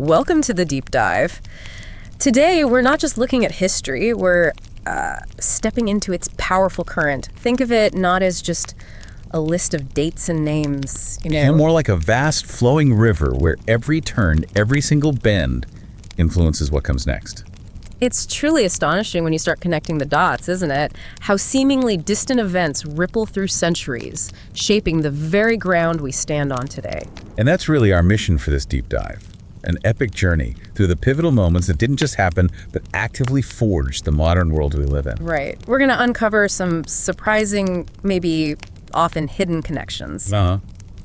Welcome to the deep dive. Today, we're not just looking at history, we're stepping into its powerful current. Think of it not as just a list of dates and names, And more like a vast flowing river where every turn, every single bend influences what comes next. It's truly astonishing when you start connecting the dots, isn't it? How seemingly distant events ripple through centuries, shaping the very ground we stand on today. And that's really our mission for this deep dive. An epic journey through the pivotal moments that didn't just happen, but actively forged the modern world we live in. Right. We're going to uncover some surprising, maybe often hidden connections.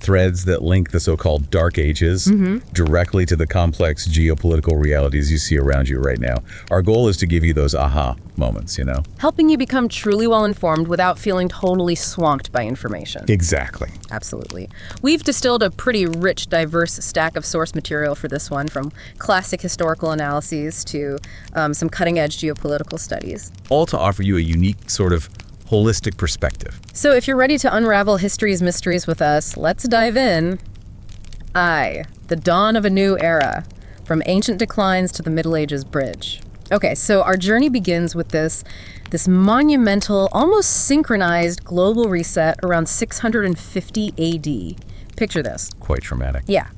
Threads that link the so-called Dark Ages directly to the complex geopolitical realities you see around you right now. Our goal is to give you those aha moments, Helping you become truly well-informed without feeling totally swamped by information. Exactly. Absolutely. We've distilled a pretty rich, diverse stack of source material for this one, from classic historical analyses to some cutting-edge geopolitical studies. All to offer you a unique sort of holistic perspective. So if you're ready to unravel history's mysteries with us, let's dive in. The dawn of a new era, from ancient declines to the Middle Ages bridge. Okay, so our journey begins with this monumental, almost synchronized global reset around 650 AD. Picture this. Quite traumatic. Yeah.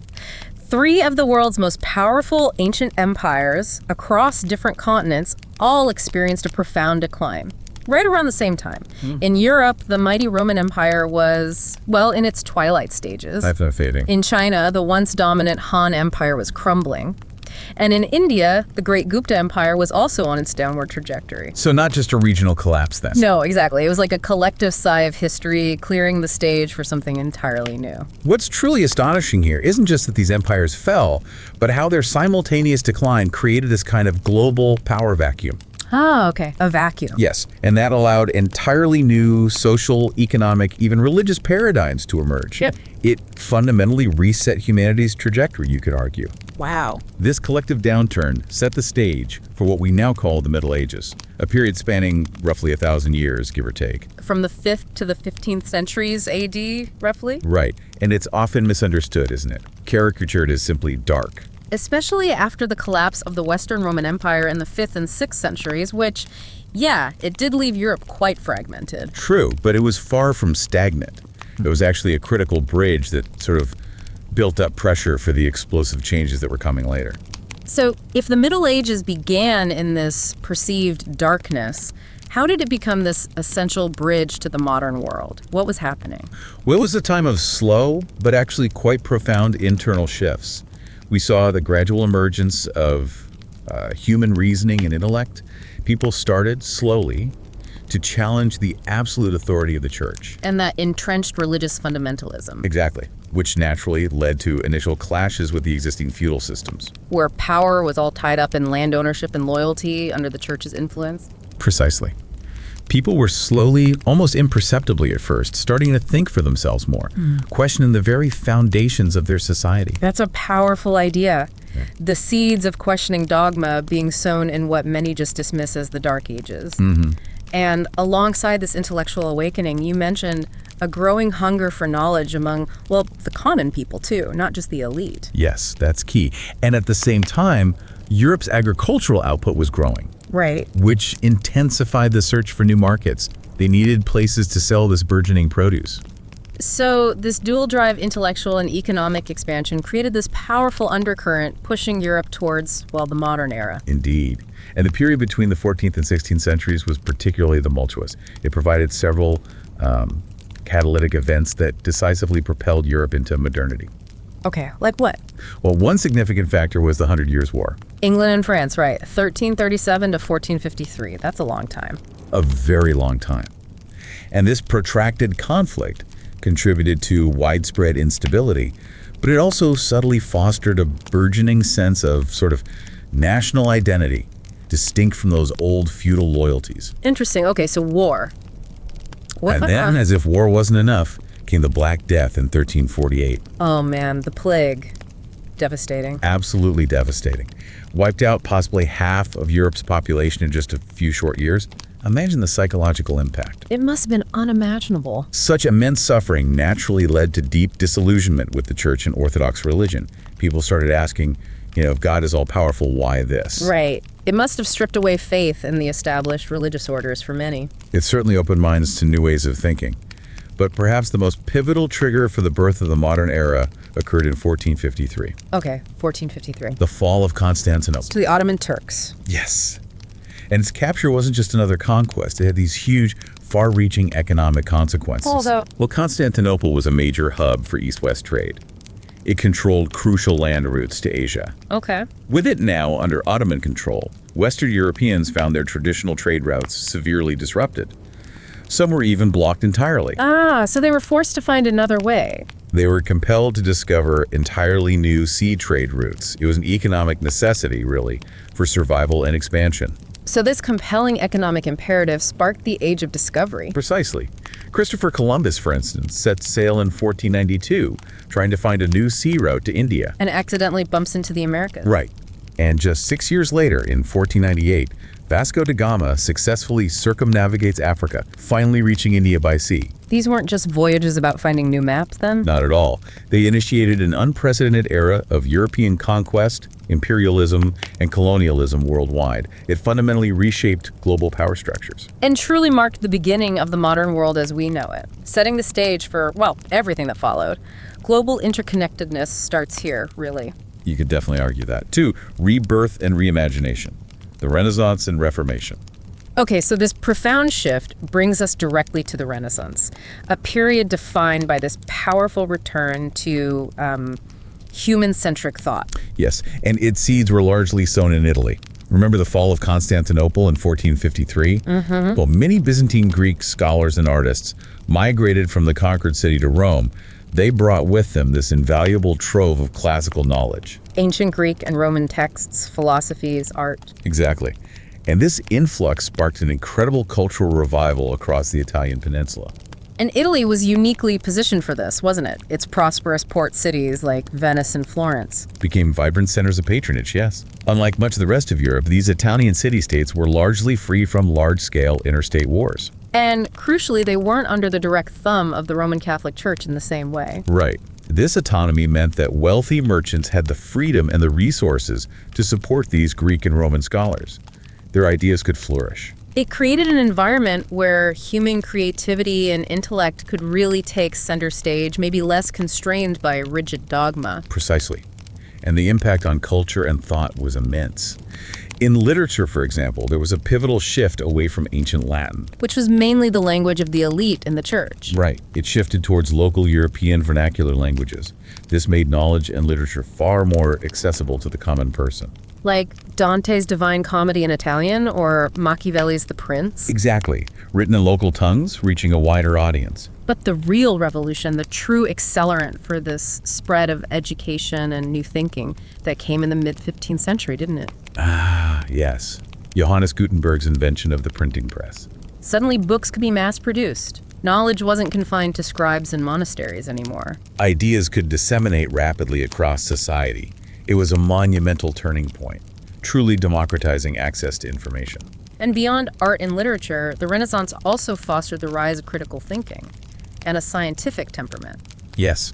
3 of the world's most powerful ancient empires across different continents all experienced a profound decline. Right around the same time. In Europe, the mighty Roman Empire was, in its twilight stages. Fading. In China, the once dominant Han Empire was crumbling. And in India, the great Gupta Empire was also on its downward trajectory. So not just a regional collapse then? No, exactly. It was like a collective sigh of history, clearing the stage for something entirely new. What's truly astonishing here isn't just that these empires fell, but how their simultaneous decline created this kind of global power vacuum. Oh, okay. A vacuum. Yes, and that allowed entirely new social, economic, even religious paradigms to emerge. Yep. It fundamentally reset humanity's trajectory, you could argue. Wow. This collective downturn set the stage for what we now call the Middle Ages, a period spanning roughly 1,000 years, give or take. From the 5th to the 15th centuries AD, roughly? Right, and it's often misunderstood, isn't it? Caricatured as simply dark. Especially after the collapse of the Western Roman Empire in the 5th and 6th centuries, which, it did leave Europe quite fragmented. True, but it was far from stagnant. It was actually a critical bridge that sort of built up pressure for the explosive changes that were coming later. So, if the Middle Ages began in this perceived darkness, how did it become this essential bridge to the modern world? What was happening? Well, it was a time of slow, but actually quite profound internal shifts. We saw the gradual emergence of human reasoning and intellect. People started slowly to challenge the absolute authority of the church. And that entrenched religious fundamentalism. Exactly, which naturally led to initial clashes with the existing feudal systems. Where power was all tied up in land ownership and loyalty under the church's influence. Precisely. People were slowly, almost imperceptibly at first, starting to think for themselves more, questioning the very foundations of their society. That's a powerful idea. Yeah. The seeds of questioning dogma being sown in what many just dismiss as the Dark Ages. And alongside this intellectual awakening, you mentioned a growing hunger for knowledge among, the common people too, not just the elite. Yes, that's key. And at the same time, Europe's agricultural output was growing. Right. Which intensified the search for new markets. They needed places to sell this burgeoning produce. So this dual-drive intellectual and economic expansion created this powerful undercurrent pushing Europe towards, the modern era. Indeed. And the period between the 14th and 16th centuries was particularly tumultuous. It provided several catalytic events that decisively propelled Europe into modernity. Okay, like what? Well, one significant factor was the 100 Years' War. England and France, right. 1337 to 1453. That's a long time. A very long time. And this protracted conflict contributed to widespread instability, but it also subtly fostered a burgeoning sense of sort of national identity, distinct from those old feudal loyalties. Interesting. Okay, so war. And then, as if war wasn't enough, came the Black Death in 1348. Oh man, the plague. Devastating. Absolutely devastating. Wiped out possibly half of Europe's population in just a few short years. Imagine the psychological impact. It must have been unimaginable. Such immense suffering naturally led to deep disillusionment with the church and Orthodox religion. People started asking, If God is all-powerful, why this? Right. It must have stripped away faith in the established religious orders for many. It certainly opened minds to new ways of thinking. But perhaps the most pivotal trigger for the birth of the modern era occurred in 1453. Okay, 1453. The fall of Constantinople. To the Ottoman Turks. Yes. And its capture wasn't just another conquest. It had these huge, far-reaching economic consequences. Although, Well, Constantinople was a major hub for East-West trade. It controlled crucial land routes to Asia. okay. With it now under Ottoman control, Western Europeans found their traditional trade routes severely disrupted. Some were even blocked entirely. So they were forced to find another way. They were compelled to discover entirely new sea trade routes. It was an economic necessity, really, for survival and expansion. So this compelling economic imperative sparked the Age of Discovery. Precisely. Christopher Columbus, for instance, set sail in 1492, trying to find a new sea route to India. And accidentally bumps into the Americas. Right. And just 6 years later, in 1498, Vasco da Gama successfully circumnavigates Africa, finally reaching India by sea. These weren't just voyages about finding new maps then? Not at all. They initiated an unprecedented era of European conquest, imperialism, and colonialism worldwide. It fundamentally reshaped global power structures. And truly marked the beginning of the modern world as we know it, setting the stage for, well, everything that followed. Global interconnectedness starts here, really. You could definitely argue that. 2, rebirth and reimagination. The Renaissance and Reformation. Okay, so this profound shift brings us directly to the Renaissance, a period defined by this powerful return to human-centric thought. Yes, and its seeds were largely sown in Italy. Remember the fall of Constantinople in 1453? Well, many Byzantine Greek scholars and artists migrated from the conquered city to Rome. They brought with them this invaluable trove of classical knowledge. Ancient Greek and Roman texts, philosophies, art. Exactly. And this influx sparked an incredible cultural revival across the Italian peninsula. And Italy was uniquely positioned for this, wasn't it? Its prosperous port cities like Venice and Florence became vibrant centers of patronage, yes. Unlike much of the rest of Europe, these Italian city-states were largely free from large-scale interstate wars. And crucially, they weren't under the direct thumb of the Roman Catholic Church in the same way. Right. This autonomy meant that wealthy merchants had the freedom and the resources to support these Greek and Roman scholars. Their ideas could flourish. It created an environment where human creativity and intellect could really take center stage, maybe less constrained by rigid dogma. Precisely. And the impact on culture and thought was immense. In literature, for example, there was a pivotal shift away from ancient Latin. Which was mainly the language of the elite in the church. Right. It shifted towards local European vernacular languages. This made knowledge and literature far more accessible to the common person. Like Dante's Divine Comedy in Italian or Machiavelli's The Prince. Exactly. Written in local tongues, reaching a wider audience. But the real revolution, the true accelerant for this spread of education and new thinking that came in the mid-15th century, didn't it? Yes. Johannes Gutenberg's invention of the printing press. Suddenly books could be mass-produced. Knowledge wasn't confined to scribes and monasteries anymore. Ideas could disseminate rapidly across society. It was a monumental turning point, truly democratizing access to information. And beyond art and literature, the Renaissance also fostered the rise of critical thinking and a scientific temperament. Yes.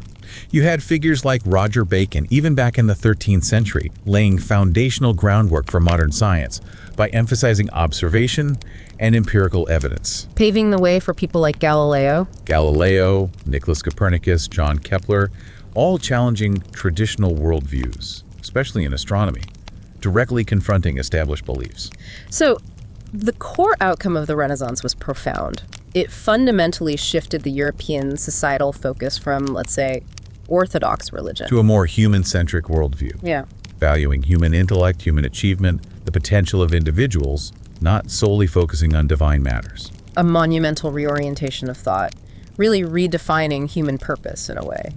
You had figures like Roger Bacon, even back in the 13th century, laying foundational groundwork for modern science by emphasizing observation and empirical evidence. Paving the way for people like Galileo. Galileo, Nicholas Copernicus, John Kepler, all challenging traditional worldviews, especially in astronomy, directly confronting established beliefs. So, the core outcome of the Renaissance was profound. It fundamentally shifted the European societal focus from, let's say, orthodox religion to a more human-centric worldview. Yeah. Valuing human intellect, human achievement, the potential of individuals, not solely focusing on divine matters. A monumental reorientation of thought, really redefining human purpose in a way.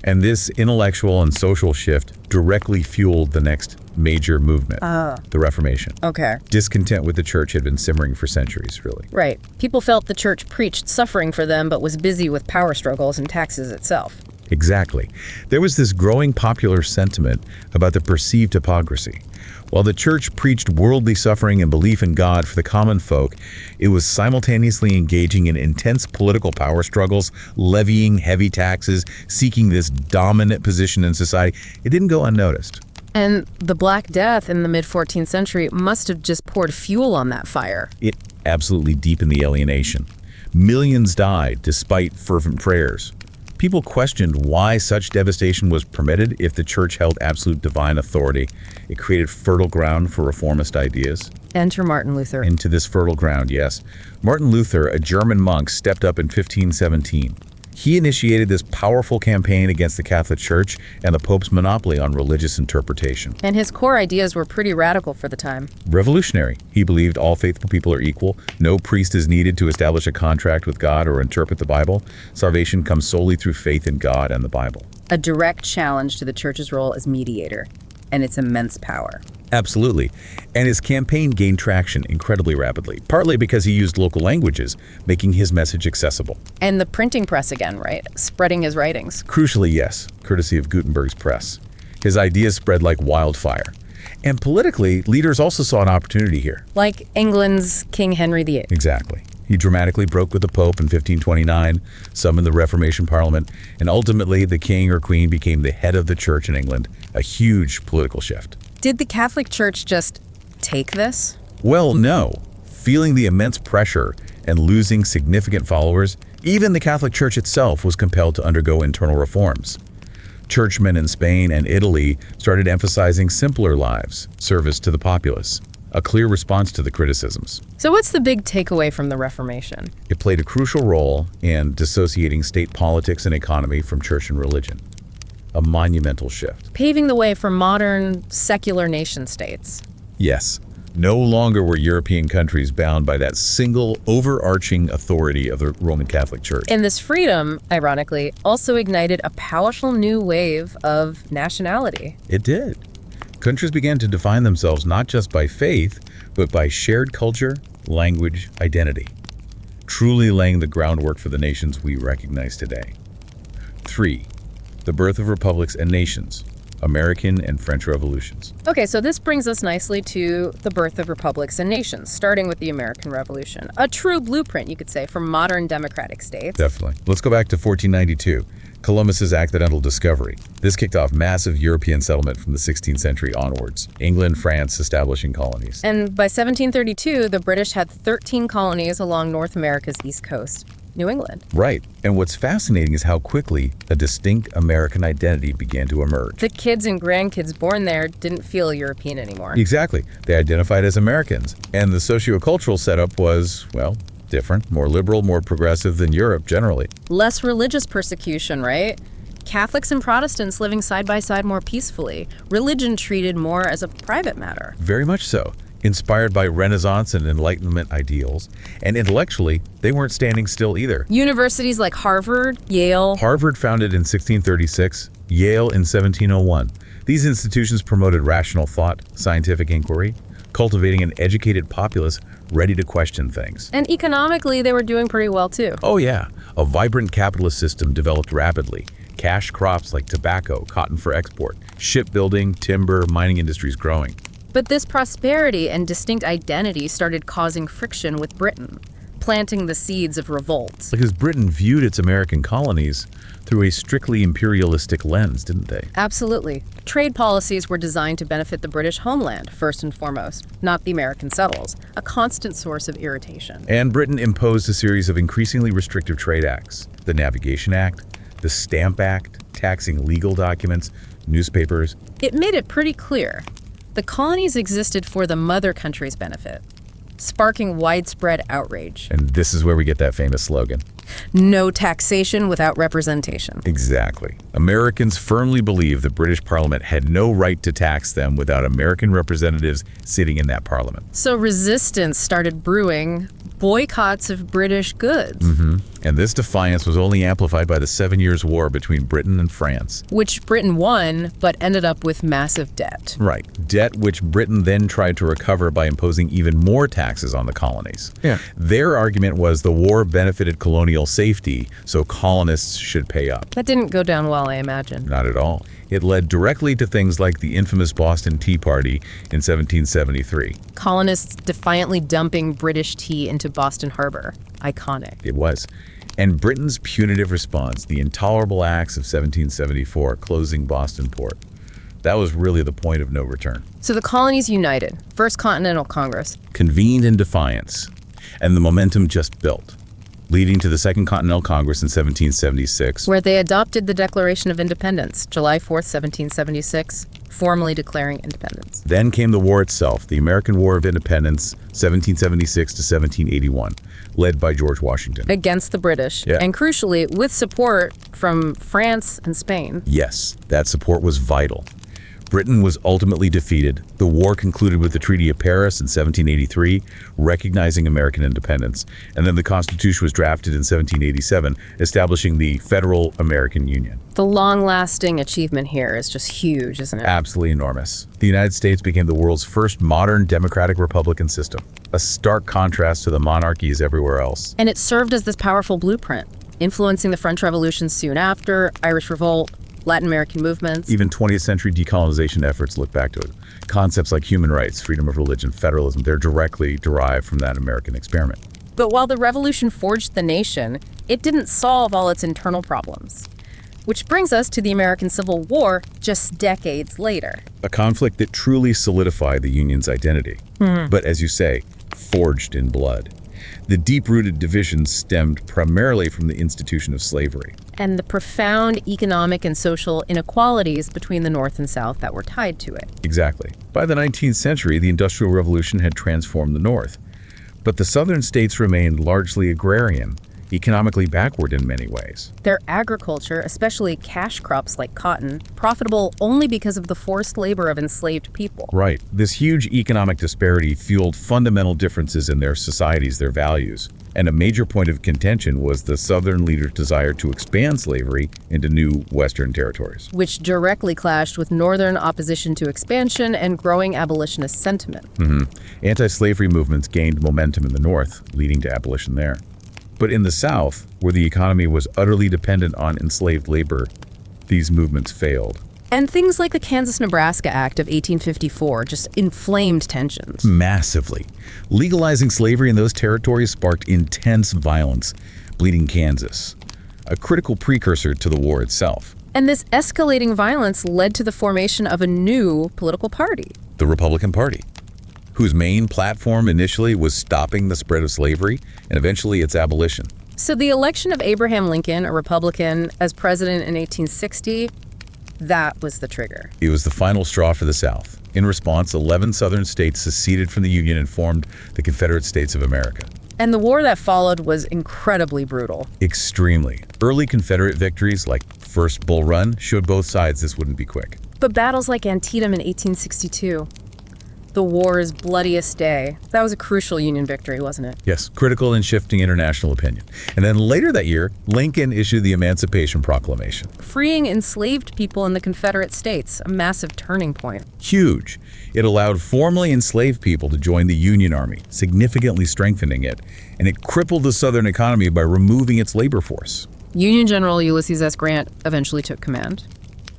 And this intellectual and social shift directly fueled the next major movement, the Reformation. Okay. Discontent with the church had been simmering for centuries, really. Right. People felt the church preached suffering for them, but was busy with power struggles and taxes itself. Exactly. There was this growing popular sentiment about the perceived hypocrisy. While the church preached worldly suffering and belief in God for the common folk, it was simultaneously engaging in intense political power struggles, levying heavy taxes, seeking this dominant position in society. It didn't go unnoticed. And the Black Death in the mid-14th century must have just poured fuel on that fire. It absolutely deepened the alienation. Millions died despite fervent prayers. People questioned why such devastation was permitted if the church held absolute divine authority. It created fertile ground for reformist ideas. Enter Martin Luther. Into this fertile ground, yes. Martin Luther, a German monk, stepped up in 1517. He initiated this powerful campaign against the Catholic Church and the Pope's monopoly on religious interpretation. And his core ideas were pretty radical for the time. Revolutionary. He believed all faithful people are equal. No priest is needed to establish a contract with God or interpret the Bible. Salvation comes solely through faith in God and the Bible. A direct challenge to the church's role as mediator and its immense power. Absolutely. And his campaign gained traction incredibly rapidly, partly because he used local languages, making his message accessible. And the printing press again, right? Spreading his writings. Crucially, yes, courtesy of Gutenberg's press. His ideas spread like wildfire. And politically, leaders also saw an opportunity here. Like England's King Henry VIII. Exactly. He dramatically broke with the Pope in 1529, summoned the Reformation Parliament, and ultimately the king or queen became the head of the church in England, a huge political shift. Did the Catholic Church just take this? Well, no. Feeling the immense pressure and losing significant followers, even the Catholic Church itself was compelled to undergo internal reforms. Churchmen in Spain and Italy started emphasizing simpler lives, service to the populace, a clear response to the criticisms. So what's the big takeaway from the Reformation? It played a crucial role in dissociating state politics and economy from church and religion. A monumental shift. Paving the way for modern, secular nation-states. Yes. No longer were European countries bound by that single overarching authority of the Roman Catholic Church. And this freedom, ironically, also ignited a powerful new wave of nationality. It did. Countries began to define themselves not just by faith, but by shared culture, language, identity, truly laying the groundwork for the nations we recognize today. 3. The birth of republics and nations, American and French revolutions. Okay, so this brings us nicely to the birth of republics and nations, starting with the American Revolution. A true blueprint, you could say, for modern democratic states. Definitely. Let's go back to 1492, Columbus's accidental discovery. This kicked off massive European settlement from the 16th century onwards, England, France establishing colonies. And by 1732, the British had 13 colonies along North America's east coast. New England. Right. And what's fascinating is how quickly a distinct American identity began to emerge. The kids and grandkids born there didn't feel European anymore. Exactly. They identified as Americans. And the sociocultural setup was, well, different, more liberal, more progressive than Europe generally. Less religious persecution, right? Catholics and Protestants living side by side more peacefully. Religion treated more as a private matter. Very much so. Inspired by Renaissance and Enlightenment ideals, and intellectually, they weren't standing still either. Universities like Harvard, Yale. Harvard founded in 1636, Yale in 1701. These institutions promoted rational thought, scientific inquiry, cultivating an educated populace ready to question things. And economically, they were doing pretty well too. Oh yeah, a vibrant capitalist system developed rapidly. Cash crops like tobacco, cotton for export, shipbuilding, timber, mining industries growing. But this prosperity and distinct identity started causing friction with Britain, planting the seeds of revolt. Because Britain viewed its American colonies through a strictly imperialistic lens, didn't they? Absolutely. Trade policies were designed to benefit the British homeland, first and foremost, not the American settles, a constant source of irritation. And Britain imposed a series of increasingly restrictive trade acts. The Navigation Act, the Stamp Act, taxing legal documents, newspapers. It made it pretty clear. The colonies existed for the mother country's benefit, sparking widespread outrage. And this is where we get that famous slogan. No taxation without representation. Exactly. Americans firmly believed the British Parliament had no right to tax them without American representatives sitting in that parliament. So resistance started brewing, boycotts of British goods. And this defiance was only amplified by the 7 Years' War between Britain and France. Which Britain won, but ended up with massive debt. Right. Debt which Britain then tried to recover by imposing even more taxes on the colonies. Yeah. Their argument was the war benefited colonial safety, so colonists should pay up. That didn't go down well, I imagine. Not at all. It led directly to things like the infamous Boston Tea Party in 1773. Colonists defiantly dumping British tea into Boston Harbor. Iconic. It was. And Britain's punitive response, the intolerable acts of 1774, closing Boston port. That was really the point of no return. So the colonies united. First Continental Congress. Convened in defiance, and the momentum just built, leading to the Second Continental Congress in 1776. Where they adopted the Declaration of Independence, July 4th, 1776, formally declaring independence. Then came the war itself, the American War of Independence, 1776 to 1781, led by George Washington. Against the British, and crucially, with support from France and Spain. Yes, that support was vital. Britain was ultimately defeated. The war concluded with the Treaty of Paris in 1783, recognizing American independence. And then the Constitution was drafted in 1787, establishing the Federal American Union. The long-lasting achievement here is just huge, isn't it? Absolutely enormous. The United States became the world's first modern democratic republican system, a stark contrast to the monarchies everywhere else. And it served as this powerful blueprint, influencing the French Revolution soon after, Irish Revolt, Latin American movements. Even 20th century decolonization efforts look back to it. Concepts like human rights, freedom of religion, federalism, they're directly derived from that American experiment. But while the revolution forged the nation, it didn't solve all its internal problems. Which brings us to the American Civil War just decades later. A conflict that truly solidified the Union's identity. But as you say, forged in blood. The deep-rooted divisions stemmed primarily from the institution of slavery. And the profound economic and social inequalities between the North and South that were tied to it. Exactly. By the 19th century, the Industrial Revolution had transformed the North. But the Southern states remained largely agrarian, economically backward in many ways. Their agriculture, especially cash crops like cotton, profitable only because of the forced labor of enslaved people. Right. This huge economic disparity fueled fundamental differences in their societies, their values. And a major point of contention was the Southern leaders' desire to expand slavery into new Western territories. Which directly clashed with Northern opposition to expansion and growing abolitionist sentiment. Anti-slavery movements gained momentum in the North, leading to abolition there. But in the South, where the economy was utterly dependent on enslaved labor, these movements failed. And things like the Kansas-Nebraska Act of 1854 just inflamed tensions. Massively. Legalizing slavery in those territories sparked intense violence, bleeding Kansas, a critical precursor to the war itself. And this escalating violence led to the formation of a new political party. The Republican Party, whose main platform initially was stopping the spread of slavery and eventually its abolition. So the election of Abraham Lincoln, a Republican, as president in 1860, that was the trigger. It was the final straw for the South. In response, 11 Southern states seceded from the Union and formed the Confederate States of America. And the war that followed was incredibly brutal. Extremely. Early Confederate victories, like First Bull Run, showed both sides this wouldn't be quick. But battles like Antietam in 1862, the war's bloodiest day, that was a crucial Union victory, wasn't it? Yes, critical in shifting international opinion. And then later that year, Lincoln issued the Emancipation Proclamation. Freeing enslaved people in the Confederate States, a massive turning point. Huge. It allowed formerly enslaved people to join the Union Army, significantly strengthening it, and it crippled the Southern economy by removing its labor force. Union General Ulysses S. Grant eventually took command.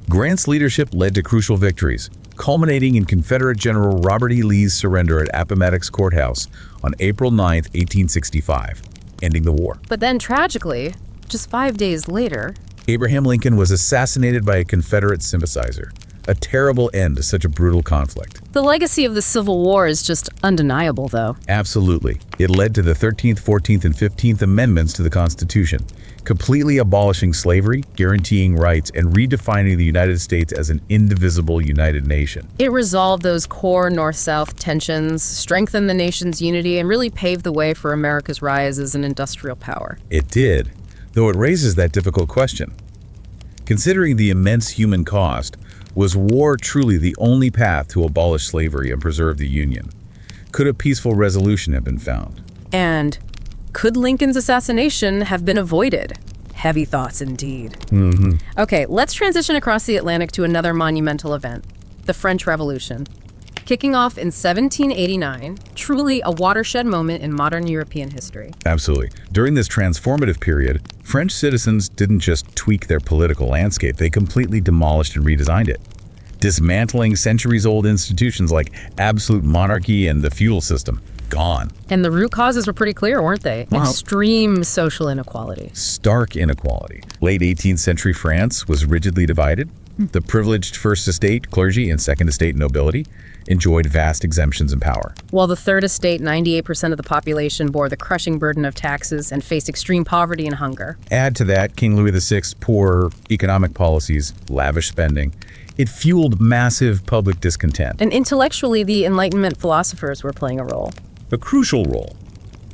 Grant's leadership led to crucial victories, culminating in Confederate General Robert E. Lee's surrender at Appomattox Courthouse on April 9, 1865, ending the war. But then tragically, just 5 days later, Abraham Lincoln was assassinated by a Confederate sympathizer, a terrible end to such a brutal conflict. The legacy of the Civil War is just undeniable, though. Absolutely. It led to the 13th, 14th, and 15th Amendments to the Constitution, completely abolishing slavery, guaranteeing rights, and redefining the United States as an indivisible united nation. It resolved those core North-South tensions, strengthened the nation's unity, and really paved the way for America's rise as an industrial power. It did, though it raises that difficult question. Considering the immense human cost, was war truly the only path to abolish slavery and preserve the Union? Could a peaceful resolution have been found? And could Lincoln's assassination have been avoided? Heavy thoughts indeed. Okay, let's transition across the Atlantic to another monumental event, the French Revolution. Kicking off in 1789, truly a watershed moment in modern European history. Absolutely. During this transformative period, French citizens didn't just tweak their political landscape, they completely demolished and redesigned it, dismantling centuries-old institutions like absolute monarchy and the feudal system. Gone. And the root causes were pretty clear, weren't they? Wow. Extreme social inequality. Stark inequality. Late 18th century France was rigidly divided. The privileged first estate clergy and second estate nobility enjoyed vast exemptions and power. While the third estate, 98% of the population, bore the crushing burden of taxes and faced extreme poverty and hunger. Add to that King Louis VI's poor economic policies, lavish spending. It fueled massive public discontent. And intellectually, the Enlightenment philosophers were playing a role. A crucial role.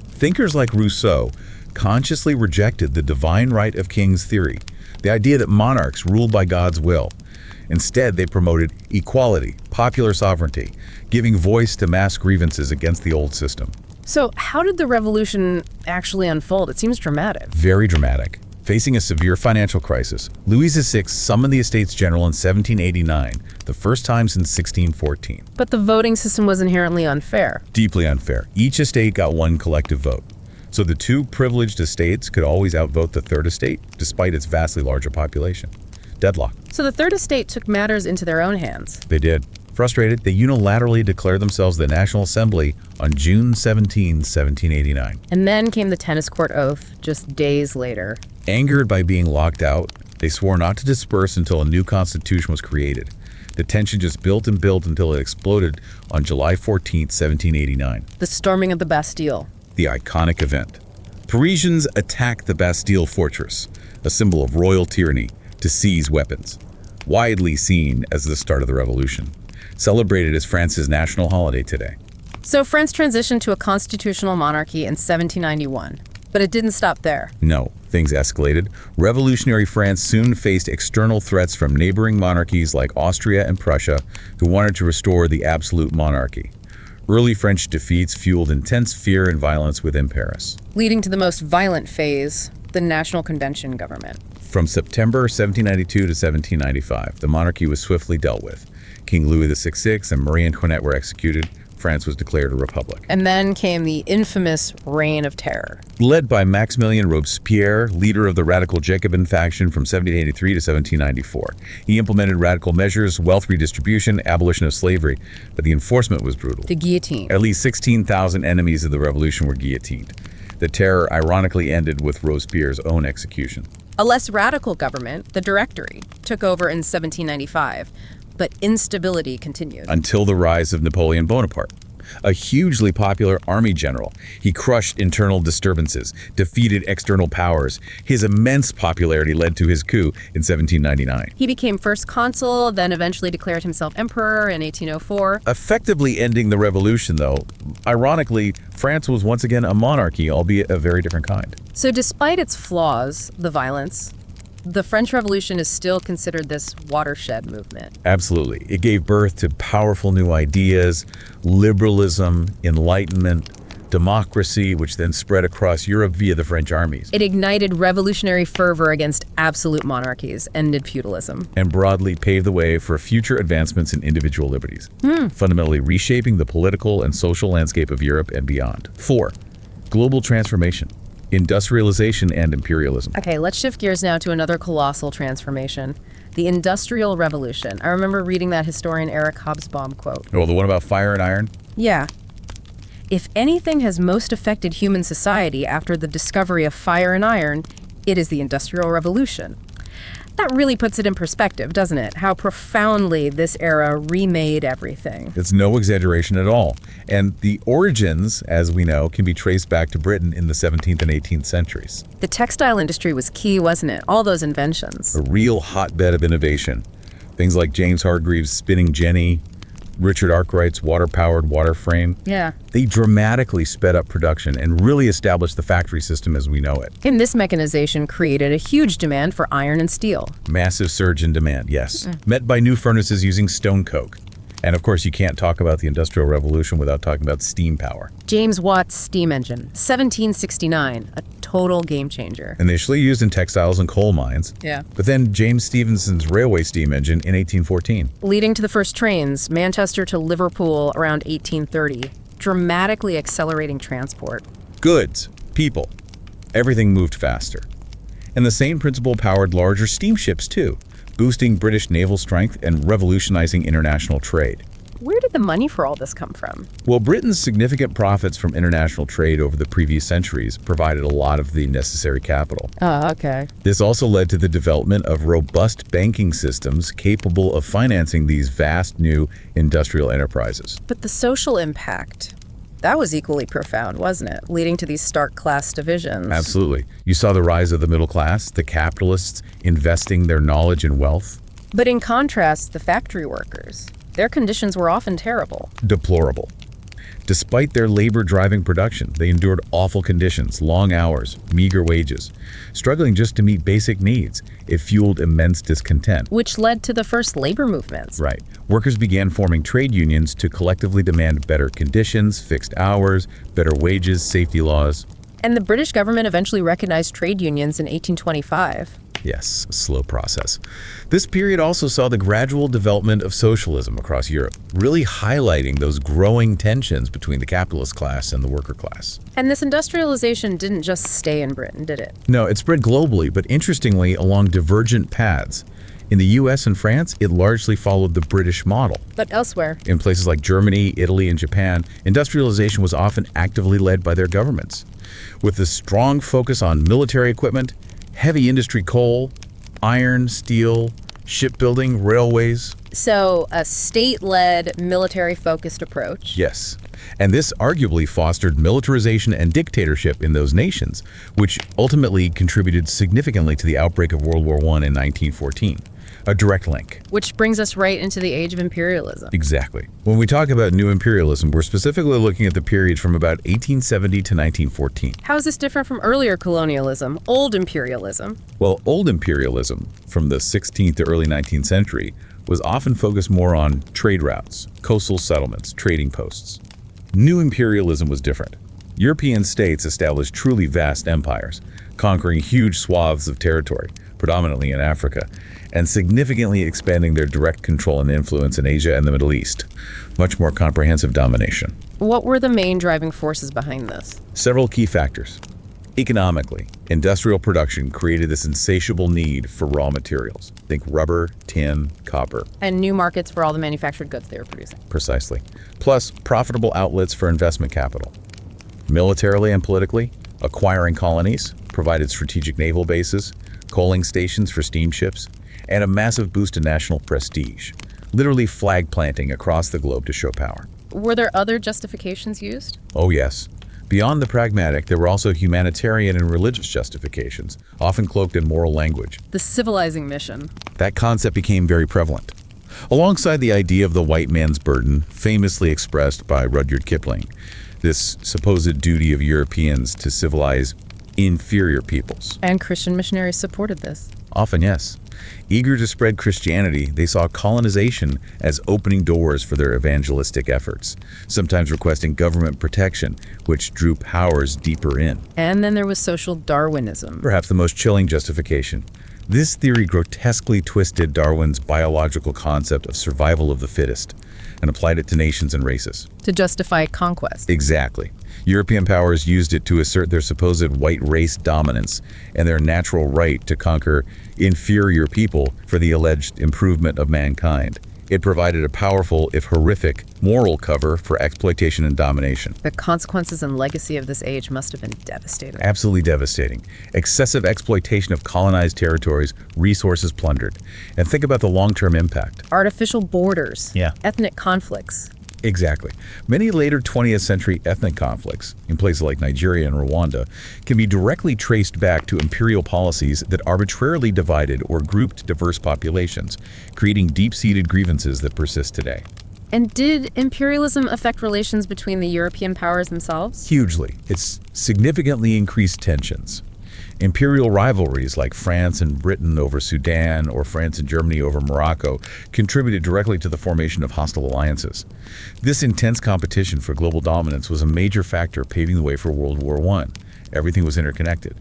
Thinkers like Rousseau consciously rejected the divine right of kings theory, the idea that monarchs ruled by God's will. Instead, they promoted equality, popular sovereignty, giving voice to mass grievances against the old system. So how did the revolution actually unfold? It seems dramatic. Very dramatic. Facing a severe financial crisis, Louis VI summoned the Estates General in 1789, the first time since 1614. But the voting system was inherently unfair. Deeply unfair. Each estate got one collective vote. So the two privileged estates could always outvote the third estate, despite its vastly larger population. Deadlock. So the third estate took matters into their own hands. They did. Frustrated, they unilaterally declared themselves the National Assembly on June 17, 1789. And then came the tennis court oath just days later. Angered by being locked out, they swore not to disperse until a new constitution was created. The tension just built and built until it exploded on July 14, 1789. The storming of the Bastille. The iconic event. Parisians attacked the Bastille fortress, a symbol of royal tyranny, to seize weapons. Widely seen as the start of the revolution. Celebrated as France's national holiday today. So France transitioned to a constitutional monarchy in 1791. But it didn't stop there. No, things escalated. Revolutionary France soon faced external threats from neighboring monarchies like Austria and Prussia, who wanted to restore the absolute monarchy. Early French defeats fueled intense fear and violence within Paris. Leading to the most violent phase, the National Convention government. From September 1792 to 1795, the monarchy was swiftly dealt with. King Louis XVI and Marie Antoinette were executed. France was declared a republic. And then came the infamous Reign of Terror. Led by Maximilien Robespierre, leader of the radical Jacobin faction from 1783 to 1794. He implemented radical measures, wealth redistribution, abolition of slavery, but the enforcement was brutal. The guillotine. At least 16,000 enemies of the revolution were guillotined. The terror ironically ended with Robespierre's own execution. A less radical government, the Directory, took over in 1795. But instability continued. Until the rise of Napoleon Bonaparte. A hugely popular army general, he crushed internal disturbances, defeated external powers. His immense popularity led to his coup in 1799. He became first consul, then eventually declared himself emperor in 1804. Effectively ending the revolution, though. Ironically, France was once again a monarchy, albeit a very different kind. So despite its flaws, the violence, the French Revolution is still considered this watershed movement. Absolutely. It gave birth to powerful new ideas, liberalism, enlightenment, democracy, which then spread across Europe via the French armies. It ignited revolutionary fervor against absolute monarchies, ended feudalism. And broadly paved the way for future advancements in individual liberties, fundamentally reshaping the political and social landscape of Europe and beyond. 4. Global transformation. Industrialization and imperialism. Okay, let's shift gears now to another colossal transformation, the Industrial Revolution. I remember reading that historian Eric Hobsbawm quote. Oh, the one about fire and iron? Yeah. If anything has most affected human society after the discovery of fire and iron, it is the Industrial Revolution. That really puts it in perspective, doesn't it? How profoundly this era remade everything. It's no exaggeration at all. And the origins, as we know, can be traced back to Britain in the 17th and 18th centuries. The textile industry was key, wasn't it? All those inventions. A real hotbed of innovation. Things like James Hargreaves' spinning jenny, Richard Arkwright's water-powered water frame. Yeah. They dramatically sped up production and really established the factory system as we know it. And this mechanization created a huge demand for iron and steel. Massive surge in demand, yes. Met by new furnaces using stone coke. And of course, you can't talk about the Industrial Revolution without talking about steam power. James Watt's steam engine, 1769, a total game changer. Initially used in textiles and coal mines. Yeah. But then James Stephenson's railway steam engine in 1814. Leading to the first trains, Manchester to Liverpool around 1830, dramatically accelerating transport. Goods, people, everything moved faster. And the same principle powered larger steamships too, boosting British naval strength and revolutionizing international trade. Where did the money for all this come from? Well, Britain's significant profits from international trade over the previous centuries provided a lot of the necessary capital. Oh, okay. This also led to the development of robust banking systems capable of financing these vast new industrial enterprises. But the social impact, that was equally profound, wasn't it? Leading to these stark class divisions. Absolutely. You saw the rise of the middle class, the capitalists investing their knowledge and wealth. But in contrast, the factory workers, their conditions were often terrible. Deplorable. Despite their labor-driving production, they endured awful conditions, long hours, meager wages. Struggling just to meet basic needs, it fueled immense discontent. Which led to the first labor movements. Right. Workers began forming trade unions to collectively demand better conditions, fixed hours, better wages, safety laws. And the British government eventually recognized trade unions in 1825. Yes, a slow process. This period also saw the gradual development of socialism across Europe, really highlighting those growing tensions between the capitalist class and the worker class. And this industrialization didn't just stay in Britain, did it? No, it spread globally, but interestingly along divergent paths. In the US and France, it largely followed the British model. But elsewhere, In places like Germany, Italy, and Japan, industrialization was often actively led by their governments. With a strong focus on military equipment, heavy industry coal, iron, steel, shipbuilding, railways. so a state-led, military-focused approach. Yes. And this arguably fostered militarization and dictatorship in those nations, which ultimately contributed significantly to the outbreak of World War I in 1914. A direct link. Which brings us right into the age of imperialism. Exactly. When we talk about new imperialism, we're specifically looking at the period from about 1870 to 1914. How is this different from earlier colonialism, old imperialism? Well, old imperialism, from the 16th to early 19th century, was often focused more on trade routes, coastal settlements, trading posts. New imperialism was different. European states established truly vast empires, conquering huge swaths of territory, predominantly in Africa, and significantly expanding their direct control and influence in Asia and the Middle East. Much more comprehensive domination. What were the main driving forces behind this? Several key factors. Economically, industrial production created this insatiable need for raw materials. Think rubber, tin, copper. And new markets for all the manufactured goods they were producing. Precisely. Plus, profitable outlets for investment capital. Militarily and politically, acquiring colonies, provided strategic naval bases, coaling stations for steamships, and a massive boost in national prestige, literally flag planting across the globe to show power. Were there other justifications used? Oh yes. Beyond the pragmatic, there were also humanitarian and religious justifications, often cloaked in moral language. The civilizing mission. That concept became very prevalent. Alongside the idea of the white man's burden, famously expressed by Rudyard Kipling, this supposed duty of Europeans to civilize inferior peoples. And Christian missionaries supported this. Often, yes. Eager to spread Christianity, they saw colonization as opening doors for their evangelistic efforts, sometimes requesting government protection, which drew powers deeper in. And then there was social Darwinism. Perhaps the most chilling justification. This theory grotesquely twisted Darwin's biological concept of survival of the fittest and applied it to nations and races. To justify conquest. Exactly. European powers used it to assert their supposed white race dominance and their natural right to conquer inferior people for the alleged improvement of mankind. It provided a powerful, if horrific, moral cover for exploitation and domination. The consequences and legacy of this age must have been devastating. Absolutely devastating. Excessive exploitation of colonized territories, resources plundered. And think about the long-term impact. Artificial borders. Yeah. Ethnic conflicts. Exactly. Many later 20th century ethnic conflicts, in places like Nigeria and Rwanda, can be directly traced back to imperial policies that arbitrarily divided or grouped diverse populations, creating deep-seated grievances that persist today. And did imperialism affect relations between the European powers themselves? Hugely. It's significantly increased tensions. Imperial rivalries like France and Britain over Sudan or France and Germany over Morocco contributed directly to the formation of hostile alliances. This intense competition for global dominance was a major factor paving the way for World War I. Everything was interconnected.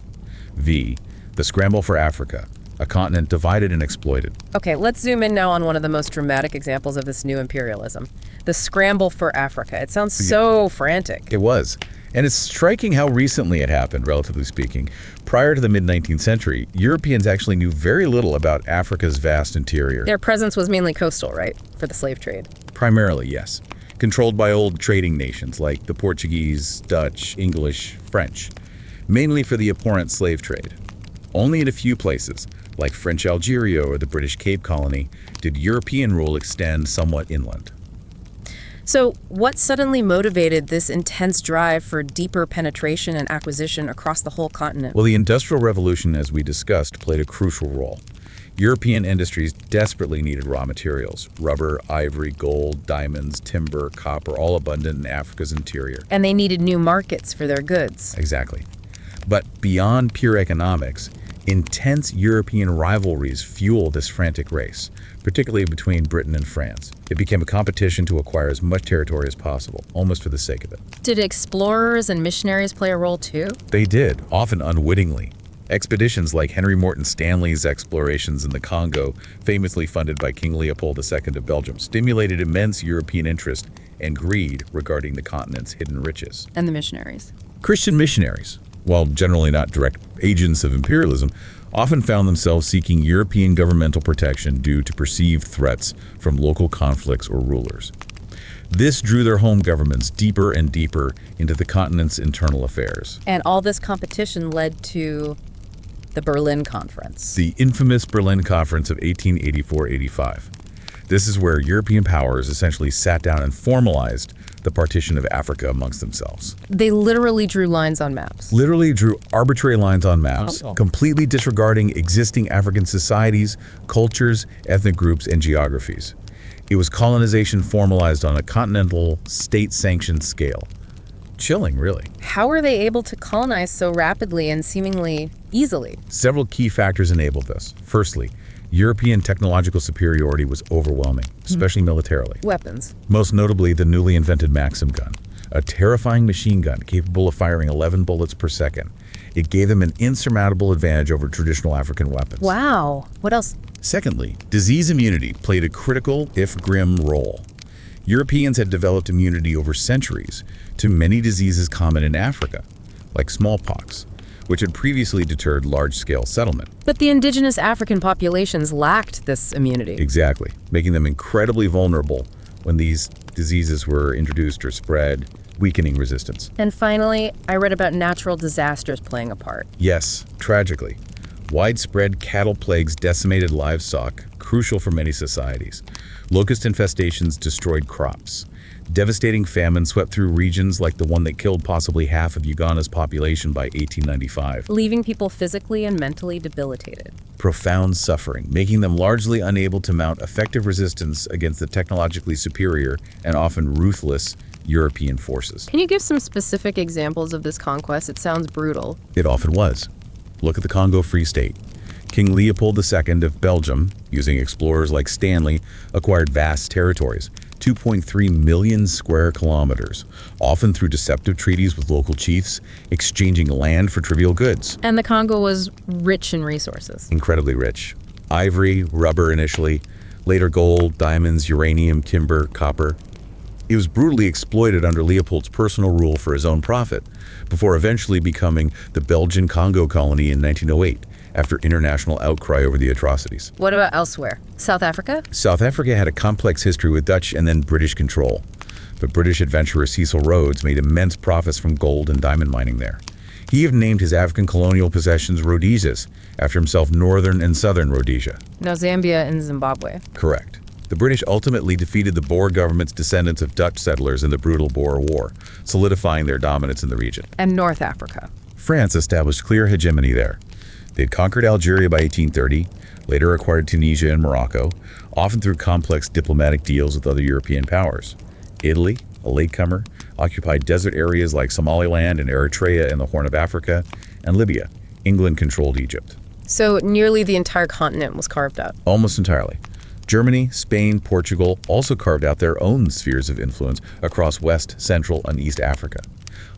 The scramble for Africa, a continent divided and exploited. Okay, let's zoom in now on one of the most dramatic examples of this new imperialism. The scramble for Africa. It sounds so frantic. It was. And it's striking how recently it happened, relatively speaking. Prior to the mid-19th century, Europeans actually knew very little about Africa's vast interior. Their presence was mainly coastal, right, for the slave trade? Primarily, yes. Controlled by old trading nations like the Portuguese, Dutch, English, French, mainly for the abhorrent slave trade. Only in a few places, like French Algeria or the British Cape Colony, did European rule extend somewhat inland. So what suddenly motivated this intense drive for deeper penetration and acquisition across the whole continent? Well, the Industrial Revolution, as we discussed, played a crucial role. European industries desperately needed raw materials: rubber, ivory, gold, diamonds, timber, copper, all abundant in Africa's interior. And they needed new markets for their goods. Exactly. But beyond pure economics, intense European rivalries fueled this frantic race, particularly between Britain and France. It became a competition to acquire as much territory as possible, almost for the sake of it. Did explorers and missionaries play a role too? They did, often unwittingly. Expeditions like Henry Morton Stanley's explorations in the Congo, famously funded by King Leopold II of Belgium, stimulated immense European interest and greed regarding the continent's hidden riches. And the missionaries? Christian missionaries, while generally not direct agents of imperialism, often found themselves seeking European governmental protection due to perceived threats from local conflicts or rulers. This drew their home governments deeper and deeper into the continent's internal affairs. And all this competition led to the Berlin Conference. The infamous Berlin Conference of 1884-85. This is where European powers essentially sat down and formalized the partition of Africa amongst themselves. They literally drew lines on maps. Literally drew arbitrary lines on maps, completely disregarding existing African societies, cultures, ethnic groups, and geographies. It was colonization formalized on a continental, state-sanctioned scale. Chilling, really. How were they able to colonize so rapidly and seemingly easily? Several key factors enabled this. Firstly, European technological superiority was overwhelming, especially militarily. Weapons. Most notably, the newly invented Maxim gun, a terrifying machine gun capable of firing 11 bullets per second. It gave them an insurmountable advantage over traditional African weapons. Wow. What else? Secondly, disease immunity played a critical, if grim, role. Europeans had developed immunity over centuries to many diseases common in Africa, like smallpox, which had previously deterred large-scale settlement. But the indigenous African populations lacked this immunity. Exactly, making them incredibly vulnerable when these diseases were introduced or spread, weakening resistance. And finally, I read about natural disasters playing a part. Yes, tragically. Widespread cattle plagues decimated livestock, crucial for many societies. Locust infestations destroyed crops. Devastating famine swept through regions like the one that killed possibly half of Uganda's population by 1895. Leaving people physically and mentally debilitated. Profound suffering, making them largely unable to mount effective resistance against the technologically superior and often ruthless European forces. Can you give some specific examples of this conquest? It sounds brutal. It often was. Look at the Congo Free State. King Leopold II of Belgium, using explorers like Stanley, acquired vast territories, 2.3 million square kilometers, often through deceptive treaties with local chiefs, exchanging land for trivial goods. And the Congo was rich in resources. Incredibly rich. Ivory, rubber initially, later gold, diamonds, uranium, timber, copper. It was brutally exploited under Leopold's personal rule for his own profit, before eventually becoming the Belgian Congo colony in 1908, after international outcry over the atrocities. What about elsewhere? South Africa? South Africa had a complex history with Dutch and then British control. But British adventurer Cecil Rhodes made immense profits from gold and diamond mining there. He even named his African colonial possessions Rhodesias, after himself Northern and Southern Rhodesia. Now Zambia and Zimbabwe. Correct. The British ultimately defeated the Boer government's descendants of Dutch settlers in the brutal Boer War, solidifying their dominance in the region. And North Africa. France established clear hegemony there. They had conquered Algeria by 1830, later acquired Tunisia and Morocco, often through complex diplomatic deals with other European powers. Italy, a latecomer, occupied desert areas like Somaliland and Eritrea in the Horn of Africa, and Libya. England controlled Egypt. So nearly the entire continent was carved out. Almost entirely. Germany, Spain, Portugal also carved out their own spheres of influence across West, Central, and East Africa.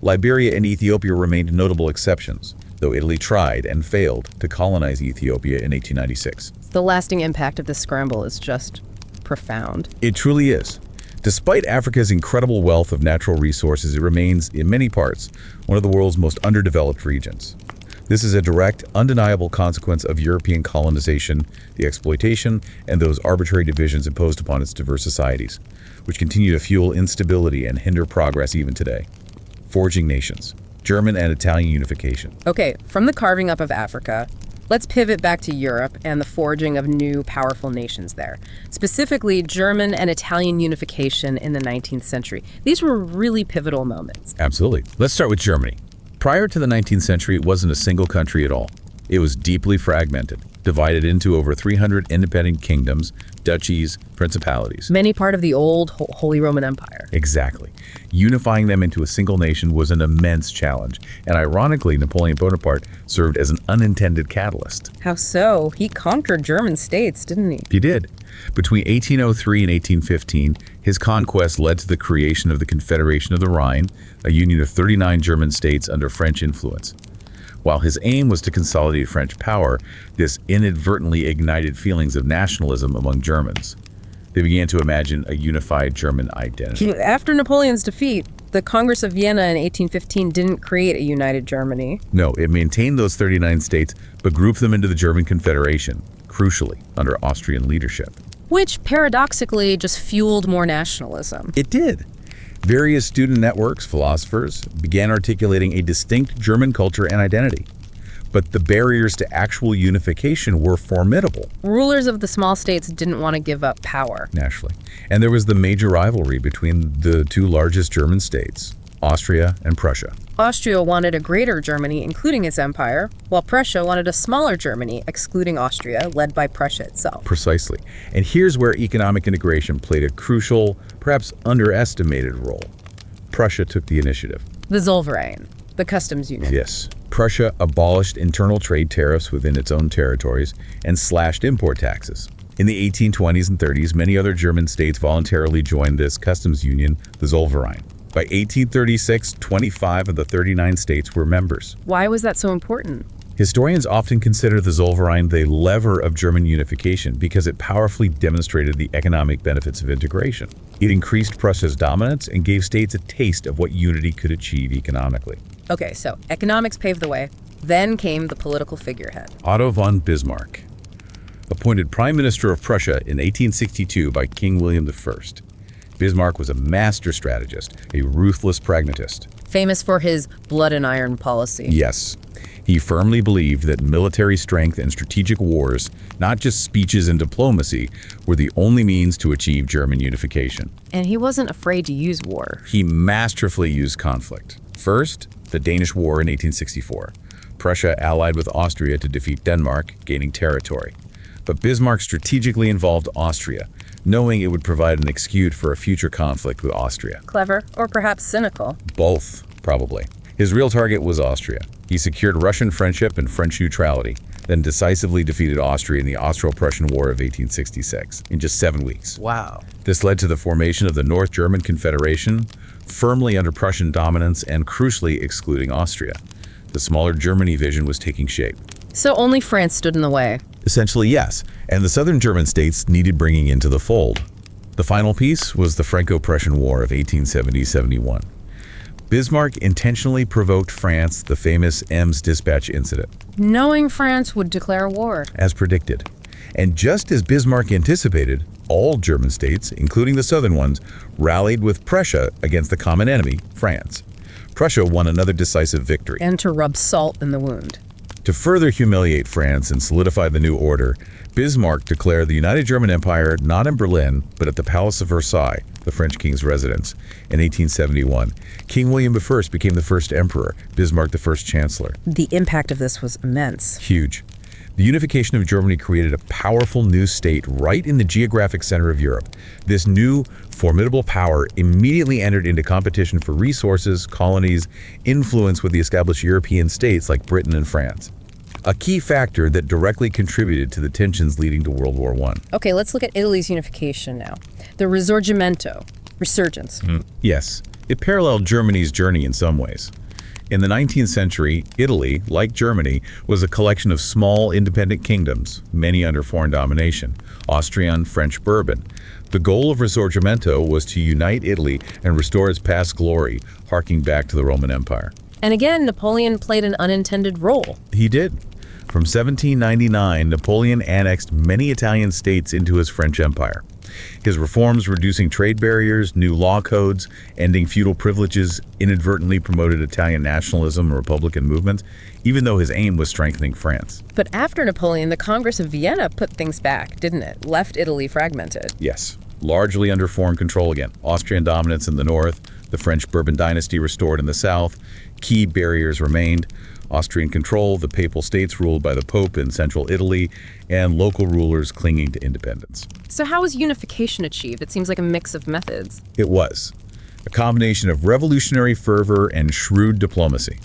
Liberia and Ethiopia remained notable exceptions, though Italy tried and failed to colonize Ethiopia in 1896. The lasting impact of this scramble is just profound. It truly is. Despite Africa's incredible wealth of natural resources, it remains, in many parts, one of the world's most underdeveloped regions. This is a direct, undeniable consequence of European colonization, the exploitation, and those arbitrary divisions imposed upon its diverse societies, which continue to fuel instability and hinder progress even today. Forging nations. German and Italian unification. Okay, from the carving up of Africa, let's pivot back to Europe and the forging of new, powerful nations there. Specifically, German and Italian unification in the 19th century. These were really pivotal moments. Absolutely. Let's start with Germany. Prior to the 19th century, it wasn't a single country at all. It was deeply fragmented, divided into over 300 independent kingdoms, duchies, principalities. Many part of the old Holy Roman Empire. Exactly. Unifying them into a single nation was an immense challenge, and ironically, Napoleon Bonaparte served as an unintended catalyst. How so? He conquered German states, didn't he? He did. Between 1803 and 1815, his conquest led to the creation of the Confederation of the Rhine, a union of 39 German states under French influence. While his aim was to consolidate French power, this inadvertently ignited feelings of nationalism among Germans. They began to imagine a unified German identity. After Napoleon's defeat, the Congress of Vienna in 1815 didn't create a united Germany. No, it maintained those 39 states, but grouped them into the German Confederation, crucially, under Austrian leadership. Which, paradoxically, just fueled more nationalism. It did. Various student networks, philosophers, began articulating a distinct German culture and identity. But the barriers to actual unification were formidable. Rulers of the small states didn't want to give up power. Naturally. And there was the major rivalry between the two largest German states, Austria and Prussia. Austria wanted a greater Germany, including its empire, while Prussia wanted a smaller Germany, excluding Austria, led by Prussia itself. Precisely. And here's where economic integration played a crucial, perhaps underestimated role. Prussia took the initiative. The Zollverein, the customs union. Yes. Prussia abolished internal trade tariffs within its own territories and slashed import taxes. In the 1820s and 30s, many other German states voluntarily joined this customs union, the Zollverein. By 1836, 25 of the 39 states were members. Why was that so important? Historians often consider the Zollverein the lever of German unification because it powerfully demonstrated the economic benefits of integration. It increased Prussia's dominance and gave states a taste of what unity could achieve economically. Okay, so economics paved the way. Then came the political figurehead. Otto von Bismarck, appointed Prime Minister of Prussia in 1862 by King William I. Bismarck was a master strategist, a ruthless pragmatist. Famous for his blood and iron policy. Yes. He firmly believed that military strength and strategic wars, not just speeches and diplomacy, were the only means to achieve German unification. And he wasn't afraid to use war. He masterfully used conflict. First, the Danish War in 1864. Prussia allied with Austria to defeat Denmark, gaining territory. But Bismarck strategically involved Austria, knowing it would provide an excuse for a future conflict with Austria. Clever, or perhaps cynical. Both, probably. His real target was Austria. He secured Russian friendship and French neutrality, then decisively defeated Austria in the Austro-Prussian War of 1866 in just 7 weeks. Wow. This led to the formation of the North German Confederation, firmly under Prussian dominance and crucially excluding Austria. The smaller Germany vision was taking shape. So only France stood in the way. Essentially, yes, and the southern German states needed bringing into the fold. The final piece was the Franco-Prussian War of 1870-71. Bismarck intentionally provoked France, the famous Ems dispatch incident. Knowing France would declare war. As predicted. And just as Bismarck anticipated, all German states, including the southern ones, rallied with Prussia against the common enemy, France. Prussia won another decisive victory. And to rub salt in the wound. To further humiliate France and solidify the new order, Bismarck declared the United German Empire not in Berlin, but at the Palace of Versailles, the French king's residence. In 1871, King William I became the first emperor, Bismarck the first chancellor. The impact of this was immense. Huge. The unification of Germany created a powerful new state right in the geographic center of Europe. This new, formidable power immediately entered into competition for resources, colonies, influence with the established European states like Britain and France. A key factor that directly contributed to the tensions leading to World War I. Okay, let's look at Italy's unification now. The Risorgimento, resurgence. Yes, it paralleled Germany's journey in some ways. In the 19th century, Italy, like Germany, was a collection of small independent kingdoms, many under foreign domination, Austrian, French, Bourbon. The goal of Risorgimento was to unite Italy and restore its past glory, harking back to the Roman Empire. And again, Napoleon played an unintended role. He did. From 1799, Napoleon annexed many Italian states into his French Empire. His reforms reducing trade barriers, new law codes, ending feudal privileges inadvertently promoted Italian nationalism and Republican movements, even though his aim was strengthening France. But after Napoleon, the Congress of Vienna put things back, didn't it? Left Italy fragmented. Yes, largely under foreign control again. Austrian dominance in the north, the French Bourbon dynasty restored in the south, key barriers remained. Austrian control, the Papal States ruled by the Pope in central Italy, and local rulers clinging to independence. So how was unification achieved? It seems like a mix of methods. It was a combination of revolutionary fervor and shrewd diplomacy.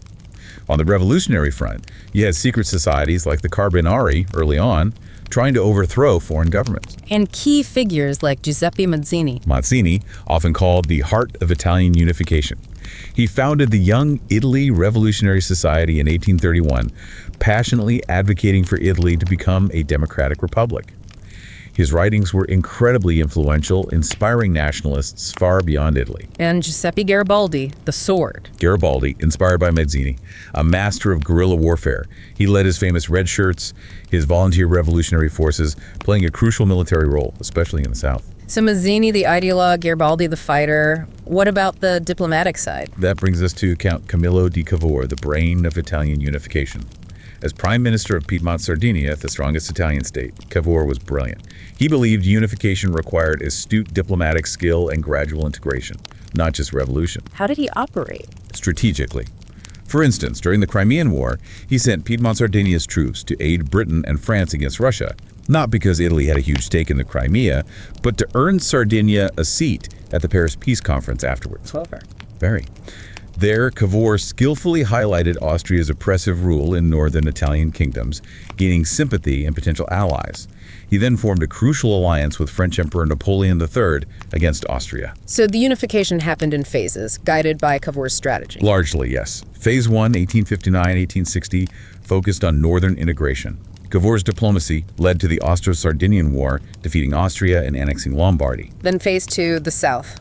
On the revolutionary front, you had secret societies like the Carbonari early on, trying to overthrow foreign governments. And key figures like Giuseppe Mazzini. Mazzini, often called the heart of Italian unification. He founded the Young Italy Revolutionary Society in 1831, passionately advocating for Italy to become a democratic republic. His writings were incredibly influential, inspiring nationalists far beyond Italy. And Giuseppe Garibaldi, the sword. Garibaldi, inspired by Mazzini, a master of guerrilla warfare. He led his famous Red Shirts, his volunteer revolutionary forces, playing a crucial military role, especially in the South. So Mazzini, the ideologue, Garibaldi, the fighter. What about the diplomatic side? That brings us to Count Camillo di Cavour, the brain of Italian unification. As Prime Minister of Piedmont, Sardinia, the strongest Italian state, Cavour was brilliant. He believed unification required astute diplomatic skill and gradual integration, not just revolution. How did he operate? Strategically. For instance, during the Crimean War, he sent Piedmont Sardinia's troops to aid Britain and France against Russia, not because Italy had a huge stake in the Crimea, but to earn Sardinia a seat at the Paris Peace Conference afterwards. Clever. Very. There, Cavour skillfully highlighted Austria's oppressive rule in northern Italian kingdoms, gaining sympathy and potential allies. He then formed a crucial alliance with French Emperor Napoleon III against Austria. So the unification happened in phases, guided by Cavour's strategy. Largely, yes. Phase 1, 1859-1860, focused on northern integration. Cavour's diplomacy led to the Austro-Sardinian War, defeating Austria and annexing Lombardy. Then phase 2, the south.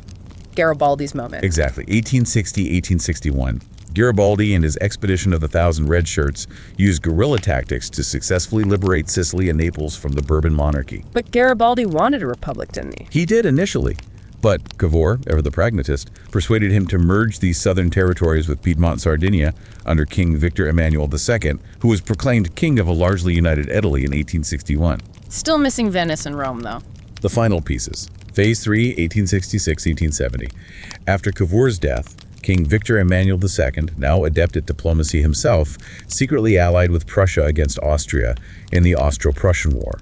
Garibaldi's moment. Exactly. 1860-1861. Garibaldi and his expedition of the Thousand Red Shirts used guerrilla tactics to successfully liberate Sicily and Naples from the Bourbon monarchy. But Garibaldi wanted a republic, didn't he? He did initially. But Cavour, ever the pragmatist, persuaded him to merge these southern territories with Piedmont Sardinia under King Victor Emmanuel II, who was proclaimed king of a largely united Italy in 1861. Still missing Venice and Rome, though. The final pieces. Phase 3, 1866-1870. After Cavour's death, King Victor Emmanuel II, now adept at diplomacy himself, secretly allied with Prussia against Austria in the Austro-Prussian War.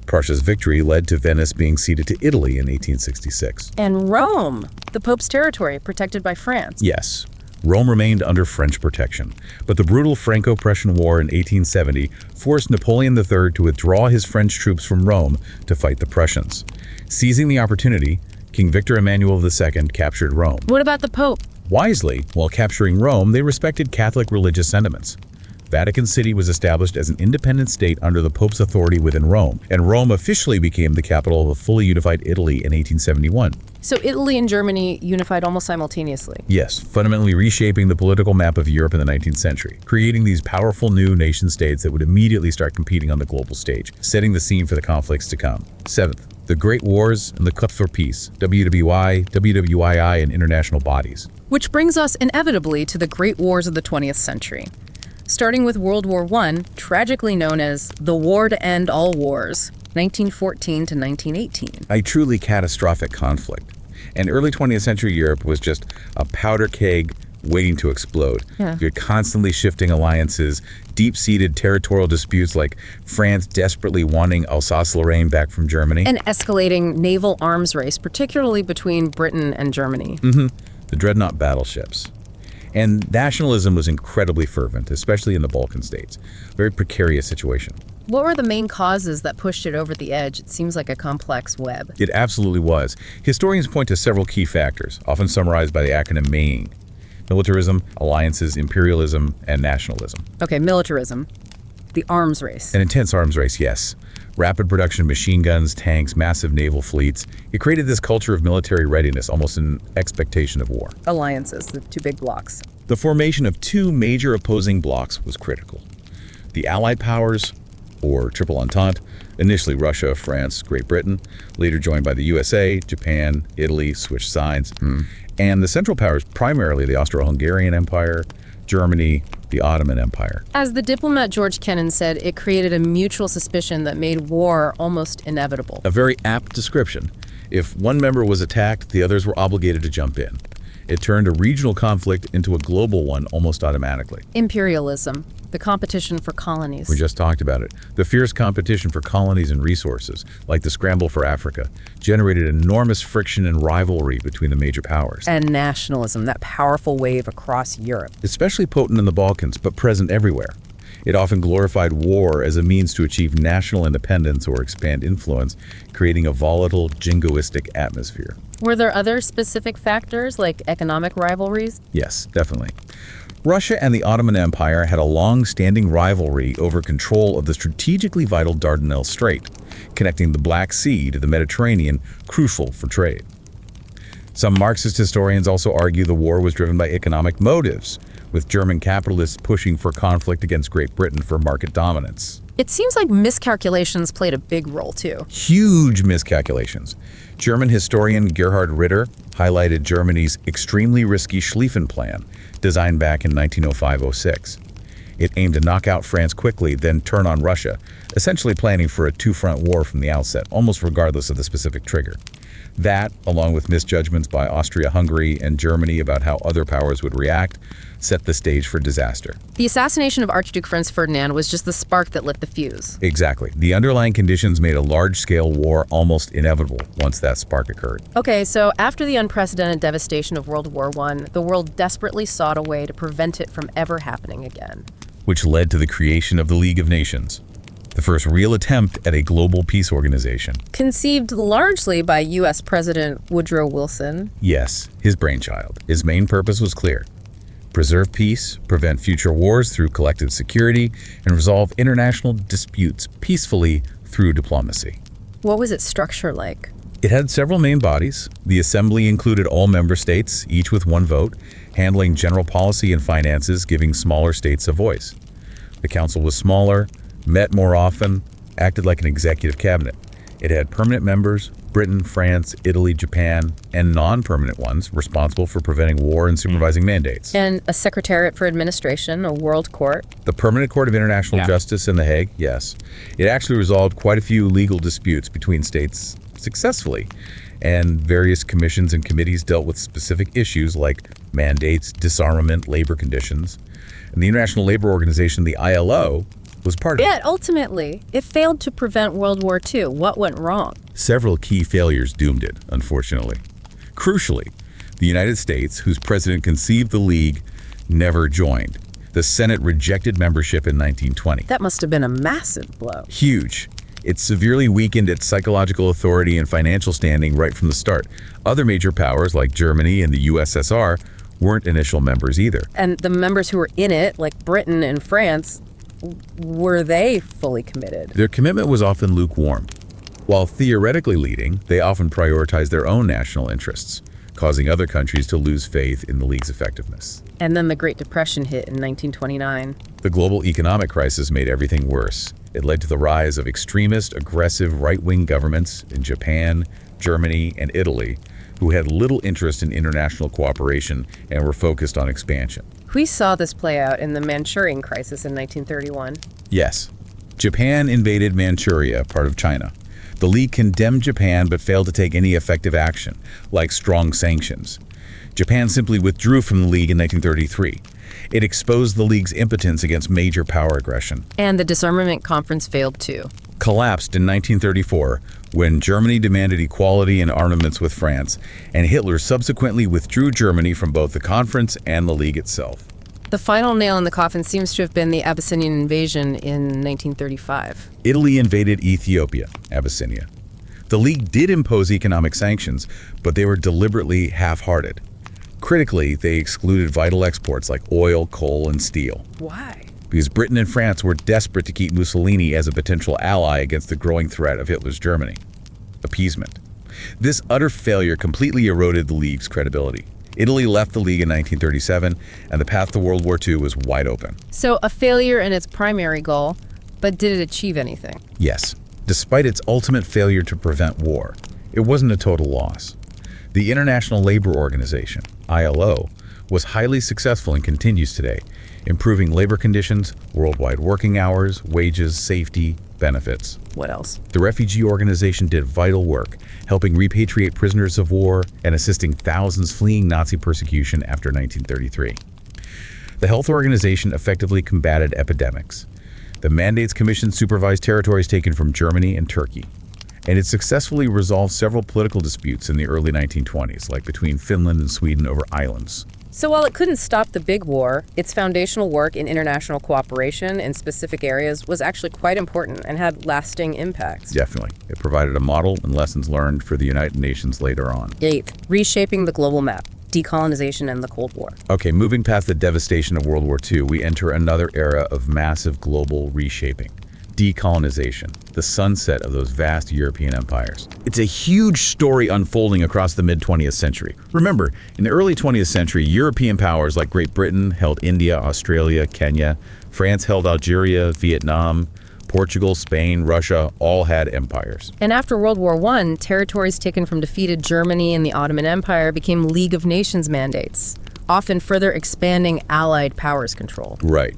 Prussia's victory led to Venice being ceded to Italy in 1866. And Rome, the Pope's territory, protected by France. Yes, Rome remained under French protection, but the brutal Franco-Prussian War in 1870 forced Napoleon III to withdraw his French troops from Rome to fight the Prussians. Seizing the opportunity, King Victor Emmanuel II captured Rome. What about the Pope? Wisely, while capturing Rome, they respected Catholic religious sentiments. Vatican City was established as an independent state under the Pope's authority within Rome, and Rome officially became the capital of a fully unified Italy in 1871. So Italy and Germany unified almost simultaneously. Yes, fundamentally reshaping the political map of Europe in the 19th century, creating these powerful new nation-states that would immediately start competing on the global stage, setting the scene for the conflicts to come. Seventh, the Great Wars and the Cup for Peace, WWI, WWII, and international bodies. Which brings us inevitably to the Great Wars of the 20th century. Starting with World War I, tragically known as the War to End All Wars, 1914 to 1918. A truly catastrophic conflict. And early 20th century Europe was just a powder keg waiting to explode. You're constantly shifting alliances, deep-seated territorial disputes like France desperately wanting Alsace-Lorraine back from Germany. An escalating naval arms race, particularly between Britain and Germany. The dreadnought battleships. And nationalism was incredibly fervent, especially in the Balkan states. Very precarious situation. What were the main causes that pushed it over the edge? It seems like a complex web. It absolutely was. Historians point to several key factors, often summarized by the acronym MAIN. Militarism, alliances, imperialism, and nationalism. Okay, militarism. The arms race. An intense arms race, yes. Rapid production of machine guns, tanks, massive naval fleets. It created this culture of military readiness, almost an expectation of war. Alliances, the two big blocks. The formation of two major opposing blocs was critical. The Allied powers, or Triple Entente, initially Russia, France, Great Britain, later joined by the USA, Japan, Italy, switched sides, and the Central Powers, primarily the Austro-Hungarian Empire, Germany, the Ottoman Empire. As the diplomat George Kennan said, it created a mutual suspicion that made war almost inevitable. A very apt description. If one member was attacked, the others were obligated to jump in. It turned a regional conflict into a global one almost automatically. Imperialism, the competition for colonies. We just talked about it. The fierce competition for colonies and resources, like the scramble for Africa, generated enormous friction and rivalry between the major powers. And nationalism, that powerful wave across Europe. Especially potent in the Balkans, but present everywhere. It often glorified war as a means to achieve national independence or expand influence, creating a volatile, jingoistic atmosphere. Were there other specific factors, like economic rivalries? Yes, definitely. Russia and the Ottoman Empire had a long-standing rivalry over control of the strategically vital Dardanelles Strait, connecting the Black Sea to the Mediterranean, crucial for trade. Some Marxist historians also argue the war was driven by economic motives, with German capitalists pushing for conflict against Great Britain for market dominance. It seems like miscalculations played a big role, too. Huge miscalculations. German historian Gerhard Ritter highlighted Germany's extremely risky Schlieffen Plan, designed back in 1905-06. It aimed to knock out France quickly, then turn on Russia, essentially planning for a two-front war from the outset, almost regardless of the specific trigger. That, along with misjudgments by Austria-Hungary and Germany about how other powers would react, set the stage for disaster. The assassination of Archduke Franz Ferdinand was just the spark that lit the fuse. Exactly. The underlying conditions made a large-scale war almost inevitable once that spark occurred. Okay, so after the unprecedented devastation of World War I, the world desperately sought a way to prevent it from ever happening again. Which led to the creation of the League of Nations, the first real attempt at a global peace organization. Conceived largely by U.S. President Woodrow Wilson. Yes, his brainchild. His main purpose was clear: preserve peace, prevent future wars through collective security, and resolve international disputes peacefully through diplomacy. What was its structure like? It had several main bodies. The assembly included all member states, each with one vote, handling general policy and finances, giving smaller states a voice. The council was smaller, met more often, acted like an executive cabinet. It had permanent members, Britain, France, Italy, Japan, and non-permanent ones responsible for preventing war and supervising mandates. And a secretariat for administration, a world court. The Permanent Court of International Justice in The Hague, yes. It actually resolved quite a few legal disputes between states successfully, and various commissions and committees dealt with specific issues like mandates, disarmament, labor conditions. And the International Labor Organization, the ILO, was part of it. Yet, ultimately, it failed to prevent World War II. What went wrong? Several key failures doomed it, unfortunately. Crucially, the United States, whose president conceived the League, never joined. The Senate rejected membership in 1920. That must have been a massive blow. Huge. It severely weakened its psychological authority and financial standing right from the start. Other major powers, like Germany and the USSR, weren't initial members either. And the members who were in it, like Britain and France, were they fully committed? Their commitment was often lukewarm. While theoretically leading, they often prioritized their own national interests, causing other countries to lose faith in the League's effectiveness. And then the Great Depression hit in 1929. The global economic crisis made everything worse. It led to the rise of extremist, aggressive right-wing governments in Japan, Germany, and Italy, who had little interest in international cooperation and were focused on expansion. We saw this play out in the Manchurian crisis in 1931. Yes. Japan invaded Manchuria, part of China. The League condemned Japan but failed to take any effective action, like strong sanctions. Japan simply withdrew from the League in 1933. It exposed the League's impotence against major power aggression. And the disarmament conference failed too. Collapsed in 1934 when Germany demanded equality in armaments with France, and Hitler subsequently withdrew Germany from both the conference and the League itself. The final nail in the coffin seems to have been the Abyssinian invasion in 1935. Italy invaded Ethiopia, Abyssinia. The League did impose economic sanctions, but they were deliberately half-hearted. Critically, they excluded vital exports like oil, coal, and steel. Why? Because Britain and France were desperate to keep Mussolini as a potential ally against the growing threat of Hitler's Germany. Appeasement. This utter failure completely eroded the League's credibility. Italy left the League in 1937, and the path to World War II was wide open. So a failure in its primary goal, but did it achieve anything? Yes. Despite its ultimate failure to prevent war, it wasn't a total loss. The International Labor Organization, ILO, was highly successful and continues today, improving labor conditions, worldwide working hours, wages, safety, benefits. What else? The refugee organization did vital work, helping repatriate prisoners of war and assisting thousands fleeing Nazi persecution after 1933. The health organization effectively combated epidemics. The Mandates Commission supervised territories taken from Germany and Turkey, and it successfully resolved several political disputes in the early 1920s, like between Finland and Sweden over islands. So while it couldn't stop the big war, its foundational work in international cooperation in specific areas was actually quite important and had lasting impacts. Definitely. It provided a model and lessons learned for the United Nations later on. 8th, reshaping the global map, decolonization and the Cold War. Okay, moving past the devastation of World War II, we enter another era of massive global reshaping. Decolonization, the sunset of those vast European empires. It's a huge story unfolding across the mid-20th century. Remember, in the early 20th century, European powers like Great Britain held India, Australia, Kenya. France held Algeria, Vietnam. Portugal, Spain, Russia all had empires. And after World War I, territories taken from defeated Germany and the Ottoman Empire became League of Nations mandates, often further expanding Allied powers control. Right.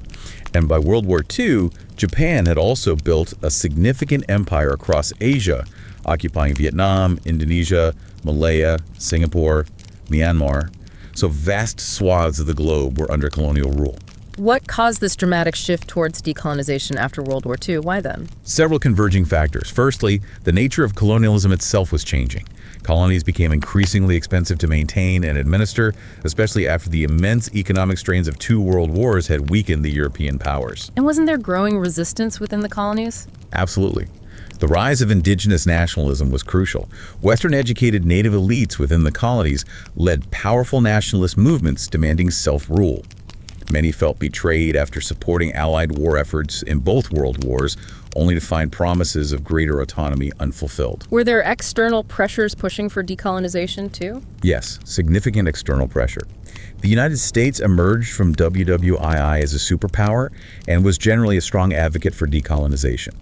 And by World War II, Japan had also built a significant empire across Asia, occupying Vietnam, Indonesia, Malaya, Singapore, Myanmar. So vast swaths of the globe were under colonial rule. What caused this dramatic shift towards decolonization after World War II? Why then? Several converging factors. Firstly, the nature of colonialism itself was changing. Colonies became increasingly expensive to maintain and administer, especially after the immense economic strains of two world wars had weakened the European powers. And wasn't there growing resistance within the colonies? Absolutely. The rise of indigenous nationalism was crucial. Western-educated native elites within the colonies led powerful nationalist movements demanding self-rule. Many felt betrayed after supporting Allied war efforts in both world wars, only to find promises of greater autonomy unfulfilled. Were there external pressures pushing for decolonization too? Yes, significant external pressure. The United States emerged from WWII as a superpower and was generally a strong advocate for decolonization.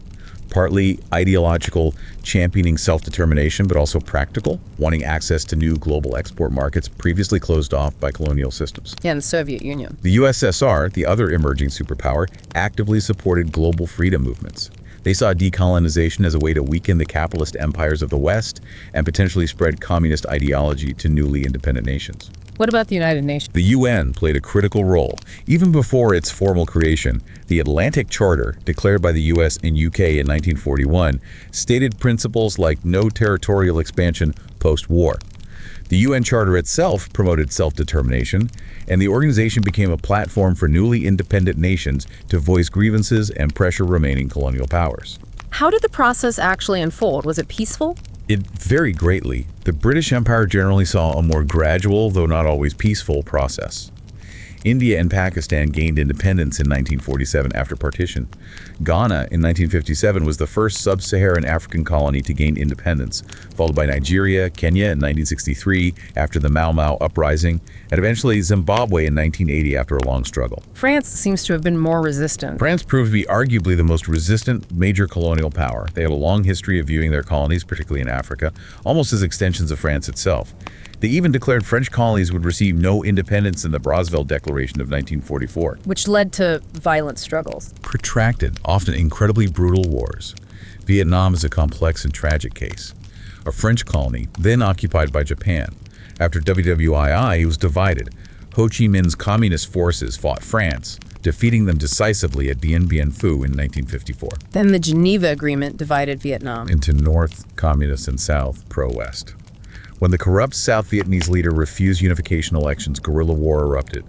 Partly ideological, championing self-determination, but also practical, wanting access to new global export markets previously closed off by colonial systems. Yeah, and the Soviet Union. The USSR, the other emerging superpower, actively supported global freedom movements. They saw decolonization as a way to weaken the capitalist empires of the West and potentially spread communist ideology to newly independent nations. What about the United Nations? The UN played a critical role. Even before its formal creation, the Atlantic Charter, declared by the US and UK in 1941, stated principles like no territorial expansion post-war. The UN Charter itself promoted self-determination, and the organization became a platform for newly independent nations to voice grievances and pressure remaining colonial powers. How did the process actually unfold? Was it peaceful? It varied greatly. The British Empire generally saw a more gradual, though not always peaceful, process. India and Pakistan gained independence in 1947 after partition. Ghana in 1957 was the first sub-Saharan African colony to gain independence, followed by Nigeria, Kenya in 1963 after the Mau Mau uprising, and eventually Zimbabwe in 1980 after a long struggle. France seems to have been more resistant. France proved to be arguably the most resistant major colonial power. They had a long history of viewing their colonies, particularly in Africa, almost as extensions of France itself. They even declared French colonies would receive no independence in the Brazzaville Declaration of 1944. Which led to violent struggles. Protracted, often incredibly brutal wars. Vietnam is a complex and tragic case. A French colony, then occupied by Japan. After WWII was divided, Ho Chi Minh's communist forces fought France, defeating them decisively at Bien Bien Phu in 1954. Then the Geneva Agreement divided Vietnam into North Communist and South pro-West. When the corrupt South Vietnamese leader refused unification elections, guerrilla war erupted.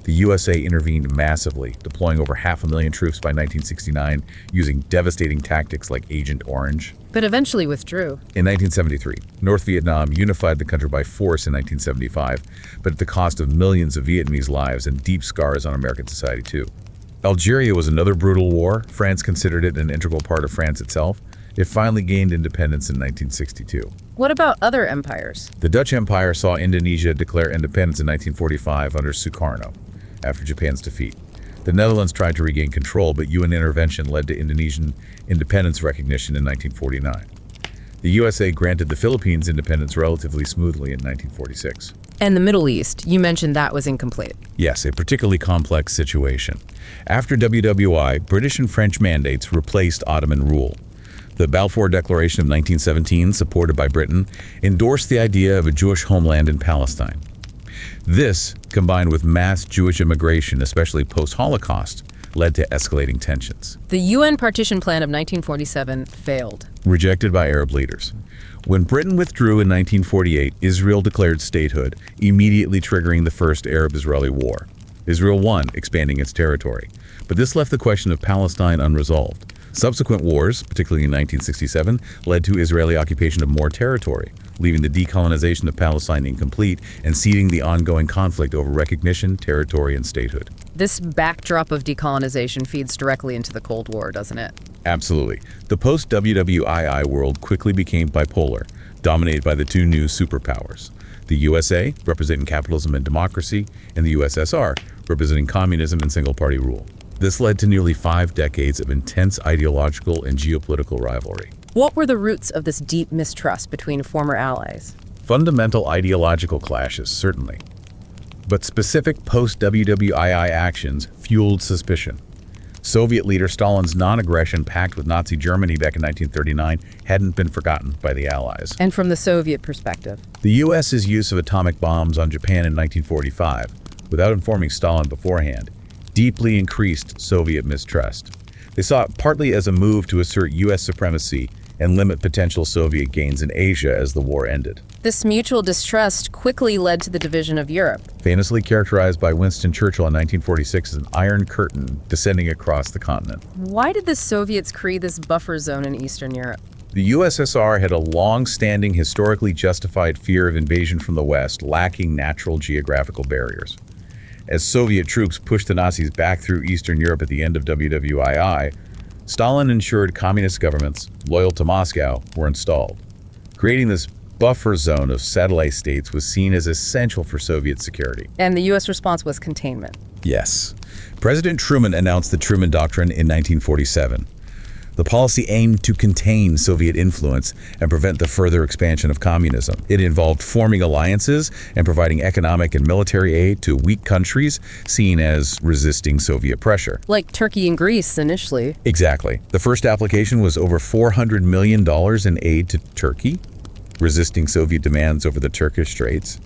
The USA intervened massively, deploying over 500,000 troops by 1969, using devastating tactics like Agent Orange. But eventually withdrew. In 1973, North Vietnam unified the country by force in 1975, but at the cost of millions of Vietnamese lives and deep scars on American society too. Algeria was another brutal war. France considered it an integral part of France itself. It finally gained independence in 1962. What about other empires? The Dutch Empire saw Indonesia declare independence in 1945 under Sukarno, after Japan's defeat. The Netherlands tried to regain control, but UN intervention led to Indonesian independence recognition in 1949. The USA granted the Philippines independence relatively smoothly in 1946. And the Middle East, you mentioned that was incomplete. Yes, a particularly complex situation. After WWI, British and French mandates replaced Ottoman rule. The Balfour Declaration of 1917, supported by Britain, endorsed the idea of a Jewish homeland in Palestine. This, combined with mass Jewish immigration, especially post-Holocaust, led to escalating tensions. The UN partition plan of 1947 failed. Rejected by Arab leaders. When Britain withdrew in 1948, Israel declared statehood, immediately triggering the First Arab-Israeli War. Israel won, expanding its territory. But this left the question of Palestine unresolved. Subsequent wars, particularly in 1967, led to Israeli occupation of more territory, leaving the decolonization of Palestine incomplete and seeding the ongoing conflict over recognition, territory, and statehood. This backdrop of decolonization feeds directly into the Cold War, doesn't it? Absolutely. The post-WWII world quickly became bipolar, dominated by the two new superpowers. The USA, representing capitalism and democracy, and the USSR, representing communism and single-party rule. This led to nearly 5 decades of intense ideological and geopolitical rivalry. What were the roots of this deep mistrust between former allies? Fundamental ideological clashes, certainly. But specific post-WWII actions fueled suspicion. Soviet leader Stalin's non-aggression pact with Nazi Germany back in 1939 hadn't been forgotten by the Allies. And from the Soviet perspective? The US's use of atomic bombs on Japan in 1945, without informing Stalin beforehand, deeply increased Soviet mistrust. They saw it partly as a move to assert U.S. supremacy and limit potential Soviet gains in Asia as the war ended. This mutual distrust quickly led to the division of Europe. Famously characterized by Winston Churchill in 1946 as an iron curtain descending across the continent. Why did the Soviets create this buffer zone in Eastern Europe? The USSR had a long-standing, historically justified fear of invasion from the West, lacking natural geographical barriers. As Soviet troops pushed the Nazis back through Eastern Europe at the end of WWII, Stalin ensured communist governments, loyal to Moscow, were installed. Creating this buffer zone of satellite states was seen as essential for Soviet security. And the U.S. response was containment. Yes. President Truman announced the Truman Doctrine in 1947. The policy aimed to contain Soviet influence and prevent the further expansion of communism. It involved forming alliances and providing economic and military aid to weak countries seen as resisting Soviet pressure. Like Turkey and Greece initially. Exactly. The first application was over $400 million in aid to Turkey, resisting Soviet demands over the Turkish Straits,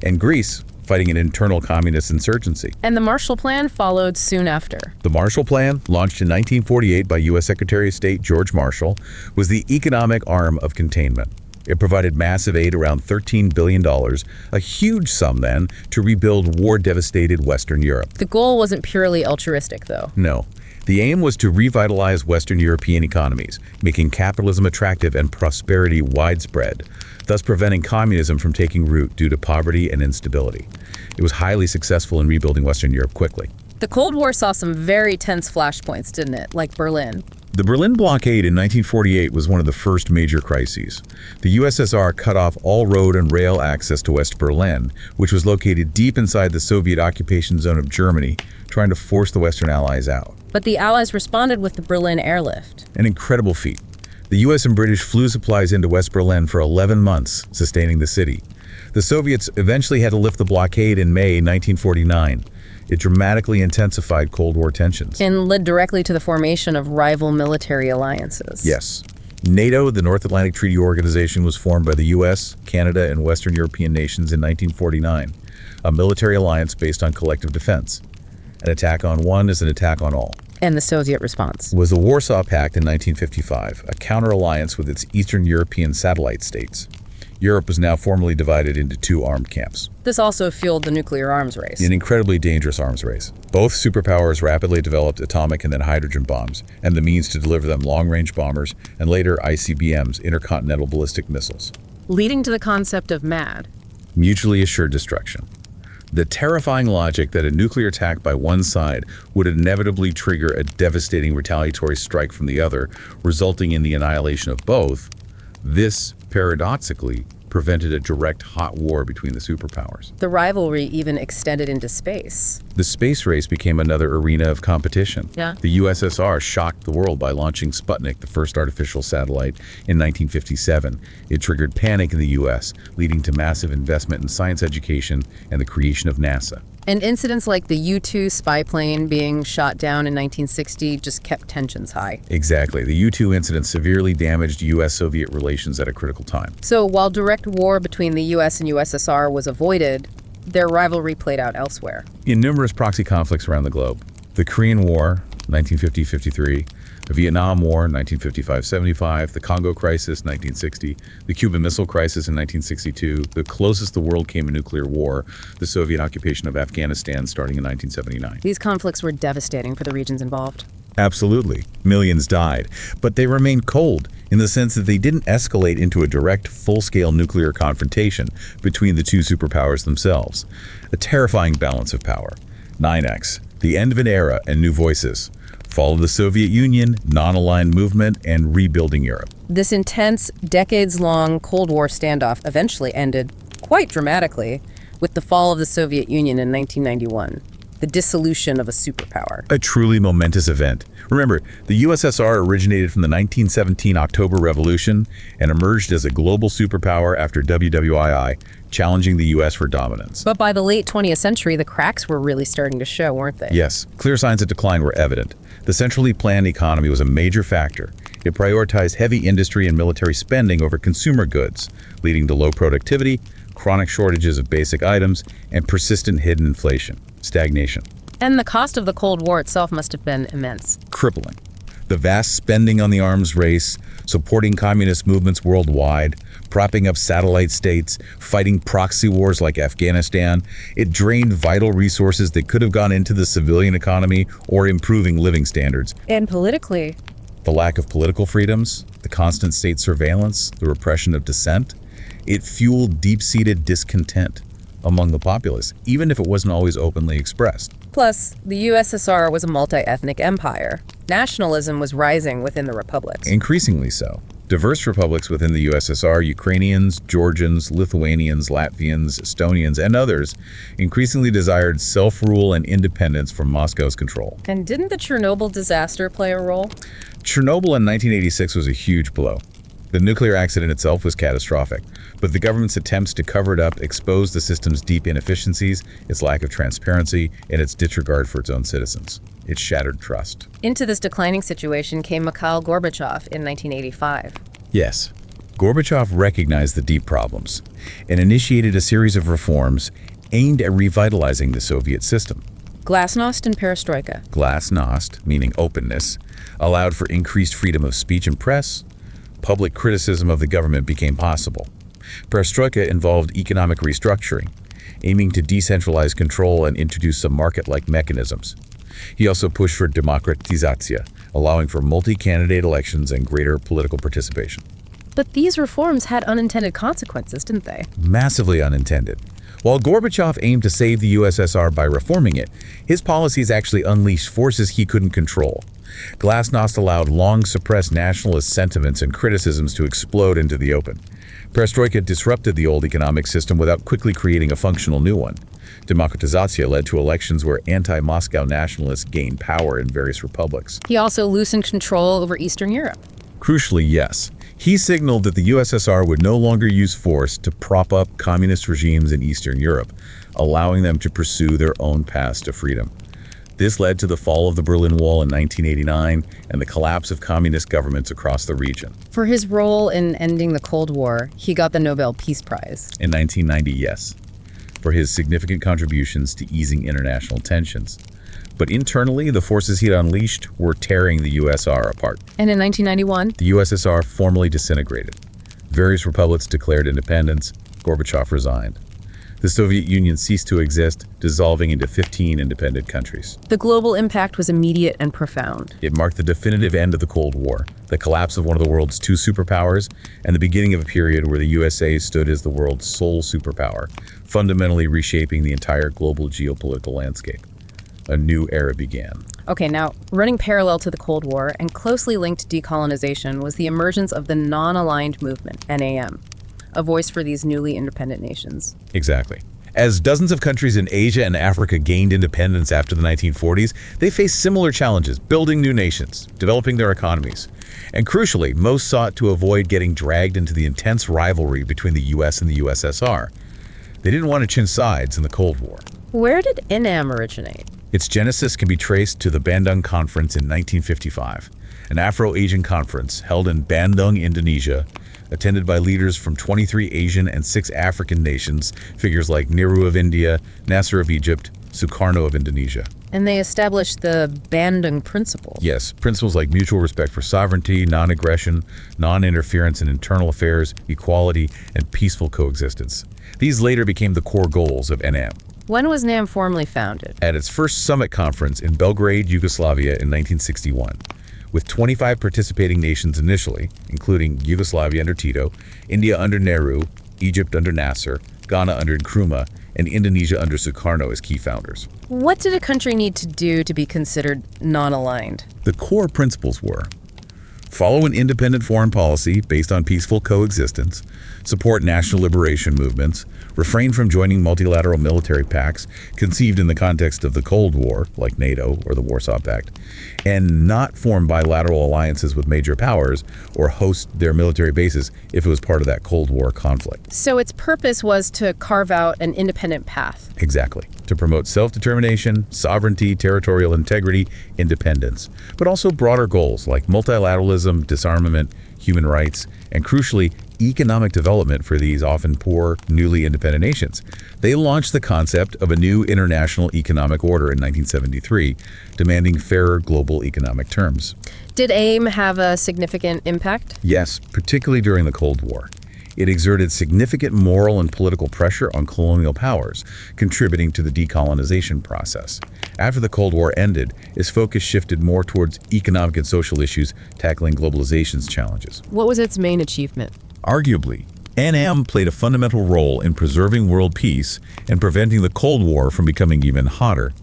and Greece, fighting an internal communist insurgency. And the Marshall Plan followed soon after. The Marshall Plan, launched in 1948 by U.S. Secretary of State George Marshall, was the economic arm of containment. It provided massive aid, around $13 billion, a huge sum then, to rebuild war-devastated Western Europe. The goal wasn't purely altruistic, though. No. The aim was to revitalize Western European economies, making capitalism attractive and prosperity widespread, thus preventing communism from taking root due to poverty and instability. It was highly successful in rebuilding Western Europe quickly. The Cold War saw some very tense flashpoints, didn't it? Like Berlin. The Berlin blockade in 1948 was one of the first major crises. The USSR cut off all road and rail access to West Berlin, which was located deep inside the Soviet occupation zone of Germany, trying to force the Western Allies out. But the Allies responded with the Berlin airlift. An incredible feat. The US and British flew supplies into West Berlin for 11 months, sustaining the city. The Soviets eventually had to lift the blockade in May 1949. It dramatically intensified Cold War tensions. And led directly to the formation of rival military alliances. Yes. NATO, the North Atlantic Treaty Organization, was formed by the US, Canada, and Western European nations in 1949, a military alliance based on collective defense. An attack on one is an attack on all. And the Soviet response Was the Warsaw Pact in 1955, a counter-alliance with its Eastern European satellite states. Europe was now formally divided into two armed camps. This also fueled the nuclear arms race. An incredibly dangerous arms race. Both superpowers rapidly developed atomic and then hydrogen bombs, and the means to deliver them long-range bombers, and later ICBMs, intercontinental ballistic missiles. Leading to the concept of MAD. Mutually assured destruction. The terrifying logic that a nuclear attack by one side would inevitably trigger a devastating retaliatory strike from the other, resulting in the annihilation of both, this, paradoxically, prevented a direct hot war between the superpowers. The rivalry even extended into space. The space race became another arena of competition. Yeah. The USSR shocked the world by launching Sputnik, the first artificial satellite, in 1957. It triggered panic in the US, leading to massive investment in science education and the creation of NASA. And incidents like the U-2 spy plane being shot down in 1960 just kept tensions high. Exactly. The U-2 incident severely damaged US-Soviet relations at a critical time. So while direct war between the US and USSR was avoided, their rivalry played out elsewhere. In numerous proxy conflicts around the globe. The Korean War, 1950-53, the Vietnam War, 1955-75, the Congo Crisis, 1960, the Cuban Missile Crisis in 1962, the closest the world came to nuclear war, the Soviet occupation of Afghanistan starting in 1979. These conflicts were devastating for the regions involved. Absolutely. Millions died. But they remained cold in the sense that they didn't escalate into a direct, full-scale nuclear confrontation between the two superpowers themselves. A terrifying balance of power. 9X, the end of an era and new voices. Fall of the Soviet Union, non-aligned movement, and rebuilding Europe. This intense, decades-long Cold War standoff eventually ended, quite dramatically, with the fall of the Soviet Union in 1991. The dissolution of a superpower. A truly momentous event. Remember, the USSR originated from the 1917 October Revolution and emerged as a global superpower after WWII, challenging the US for dominance. But by the late 20th century, the cracks were really starting to show, weren't they? Yes, clear signs of decline were evident. The centrally planned economy was a major factor. It prioritized heavy industry and military spending over consumer goods, leading to low productivity, chronic shortages of basic items, and persistent hidden inflation. Stagnation. And the cost of the Cold War itself must have been immense. Crippling. The vast spending on the arms race, supporting communist movements worldwide, propping up satellite states, fighting proxy wars like Afghanistan, it drained vital resources that could have gone into the civilian economy or improving living standards. And politically, The lack of political freedoms, the constant state surveillance, the repression of dissent, it fueled deep-seated discontent among the populace, even if it wasn't always openly expressed. plus, the USSR was a multi-ethnic empire. Nationalism was rising within the republics. Increasingly so. Diverse republics within the USSR, Ukrainians, Georgians, Lithuanians, Latvians, Estonians, and others increasingly desired self-rule and independence from Moscow's control. And didn't the Chernobyl disaster play a role? Chernobyl in 1986 was a huge blow. The nuclear accident itself was catastrophic, but the government's attempts to cover it up exposed the system's deep inefficiencies, its lack of transparency, and its disregard for its own citizens. It shattered trust. Into this declining situation came Mikhail Gorbachev in 1985. Yes, Gorbachev recognized the deep problems and initiated a series of reforms aimed at revitalizing the Soviet system. Glasnost and perestroika. Glasnost, meaning openness, allowed for increased freedom of speech and press. Public criticism of the government became possible. Perestroika involved economic restructuring, aiming to decentralize control and introduce some market-like mechanisms. He also pushed for demokratizatsiya, allowing for multi-candidate elections and greater political participation. But these reforms had unintended consequences, didn't they? Massively unintended. While Gorbachev aimed to save the USSR by reforming it, his policies actually unleashed forces he couldn't control. Glasnost allowed long-suppressed nationalist sentiments and criticisms to explode into the open. Perestroika disrupted the old economic system without quickly creating a functional new one. Demokratizatsiya led to elections where anti-Moscow nationalists gained power in various republics. He also loosened control over Eastern Europe. Crucially, yes. He signaled that the USSR would no longer use force to prop up communist regimes in Eastern Europe, allowing them to pursue their own paths to freedom. This led to the fall of the Berlin Wall in 1989 and the collapse of communist governments across the region. For his role in ending the Cold War, he got the Nobel Peace Prize. In 1990, yes, for his significant contributions to easing international tensions. But internally, the forces he'd unleashed were tearing the USSR apart. And in 1991? The USSR formally disintegrated. Various republics declared independence. Gorbachev resigned. The Soviet Union ceased to exist, dissolving into 15 independent countries. The global impact was immediate and profound. It marked the definitive end of the Cold War, the collapse of one of the world's two superpowers, and the beginning of a period where the USA stood as the world's sole superpower, fundamentally reshaping the entire global geopolitical landscape. A new era began. Okay, now, running parallel to the Cold War and closely linked to decolonization was the emergence of the Non-Aligned Movement, NAM, a voice for these newly independent nations. Exactly. As dozens of countries in Asia and Africa gained independence after the 1940s, they faced similar challenges, building new nations, developing their economies. And crucially, most sought to avoid getting dragged into the intense rivalry between the US and the USSR. They didn't want to change sides in the Cold War. Where did NAM originate? Its genesis can be traced to the Bandung Conference in 1955, an Afro-Asian conference held in Bandung, Indonesia, attended by leaders from 23 Asian and 6 African nations, figures like Nehru of India, Nasser of Egypt, Sukarno of Indonesia. And they established the Bandung Principle. Yes, principles like mutual respect for sovereignty, non-aggression, non-interference in internal affairs, equality, and peaceful coexistence. These later became the core goals of NAM. When was NAM formally founded? At its first summit conference in Belgrade, Yugoslavia in 1961. With 25 participating nations initially, including Yugoslavia under Tito, India under Nehru, Egypt under Nasser, Ghana under Nkrumah, and Indonesia under Sukarno as key founders. What did a country need to do to be considered non-aligned? The core principles were: follow an independent foreign policy based on peaceful coexistence, support national liberation movements, refrain from joining multilateral military pacts conceived in the context of the Cold War, like NATO or the Warsaw Pact, and not form bilateral alliances with major powers or host their military bases if it was part of that Cold War conflict. So its purpose was to carve out an independent path. Exactly. To promote self-determination, sovereignty, territorial integrity, independence, but also broader goals like multilateralism, disarmament, human rights, and crucially, economic development for these often poor, newly independent nations. They launched the concept of a new international economic order in 1973, demanding fairer global economic terms. Did AIM have a significant impact? Yes, particularly during the Cold War. It exerted significant moral and political pressure on colonial powers, contributing to the decolonization process. After the Cold War ended, its focus shifted more towards economic and social issues, tackling globalization's challenges. What was its main achievement? Arguably, NAM played a fundamental role in preserving world peace and preventing the Cold War from becoming even hotter.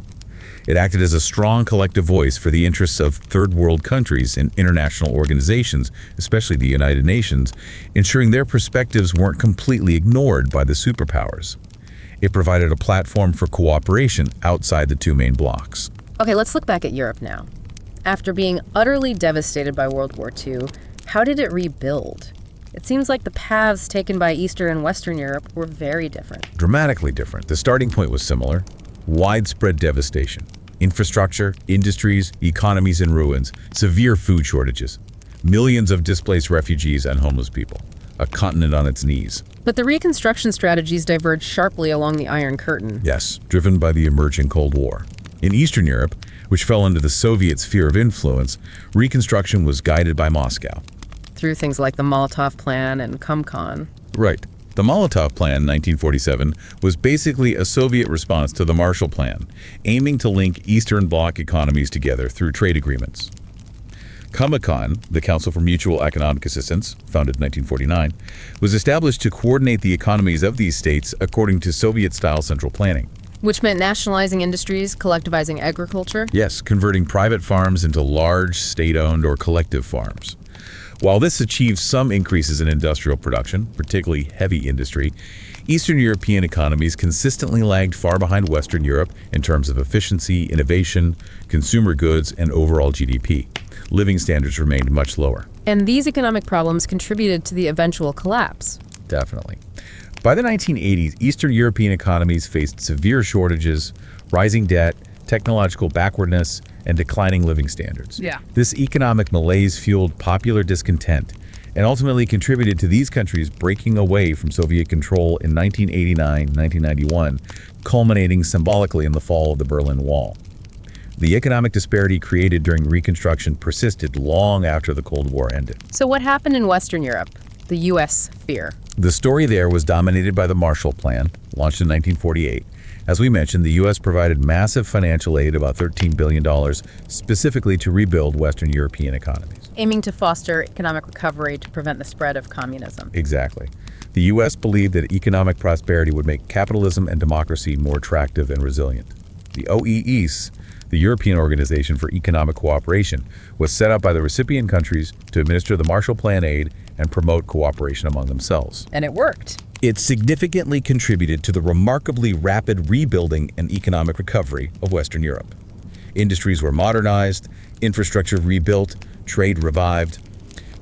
It acted as a strong collective voice for the interests of third world countries and international organizations, especially the United Nations, ensuring their perspectives weren't completely ignored by the superpowers. It provided a platform for cooperation outside the two main blocs. Okay, let's look back at Europe now. After being utterly devastated by World War II, how did it rebuild? It seems like the paths taken by Eastern and Western Europe were very different. Dramatically different. The starting point was similar: widespread devastation. Infrastructure, industries, economies in ruins, severe food shortages, millions of displaced refugees and homeless people, a continent on its knees. But the reconstruction strategies diverged sharply along the Iron Curtain. Yes, driven by the emerging Cold War. In Eastern Europe, which fell under the Soviet sphere of influence, reconstruction was guided by Moscow. Through things like the Molotov Plan and Comcon. Right. The Molotov Plan, 1947, was basically a Soviet response to the Marshall Plan, aiming to link Eastern Bloc economies together through trade agreements. Comecon, the Council for Mutual Economic Assistance, founded in 1949, was established to coordinate the economies of these states according to Soviet-style central planning. Which meant nationalizing industries, collectivizing agriculture? Yes, converting private farms into large, state-owned or collective farms. While this achieved some increases in industrial production, particularly heavy industry, Eastern European economies consistently lagged far behind Western Europe in terms of efficiency, innovation, consumer goods, and overall GDP. Living standards remained much lower. And these economic problems contributed to the eventual collapse. Definitely. By the 1980s, Eastern European economies faced severe shortages, rising debt, technological backwardness, and declining living standards. This economic malaise fueled popular discontent and ultimately contributed to these countries breaking away from Soviet control in 1989-1991, culminating symbolically in the fall of the Berlin Wall. The economic disparity created during Reconstruction persisted long after the Cold War ended. So what happened in Western Europe? the U.S. fear. The story there was dominated by the Marshall Plan, launched in 1948. As we mentioned, the U.S. provided massive financial aid, about $13 billion, specifically to rebuild Western European economies. Aiming to foster economic recovery to prevent the spread of communism. Exactly. The U.S. believed that economic prosperity would make capitalism and democracy more attractive and resilient. The OEEs, the European Organization for Economic Cooperation, was set up by the recipient countries to administer the Marshall Plan aid and promote cooperation among themselves. And it worked. It significantly contributed to the remarkably rapid rebuilding and economic recovery of Western Europe. Industries were modernized, infrastructure rebuilt, trade revived.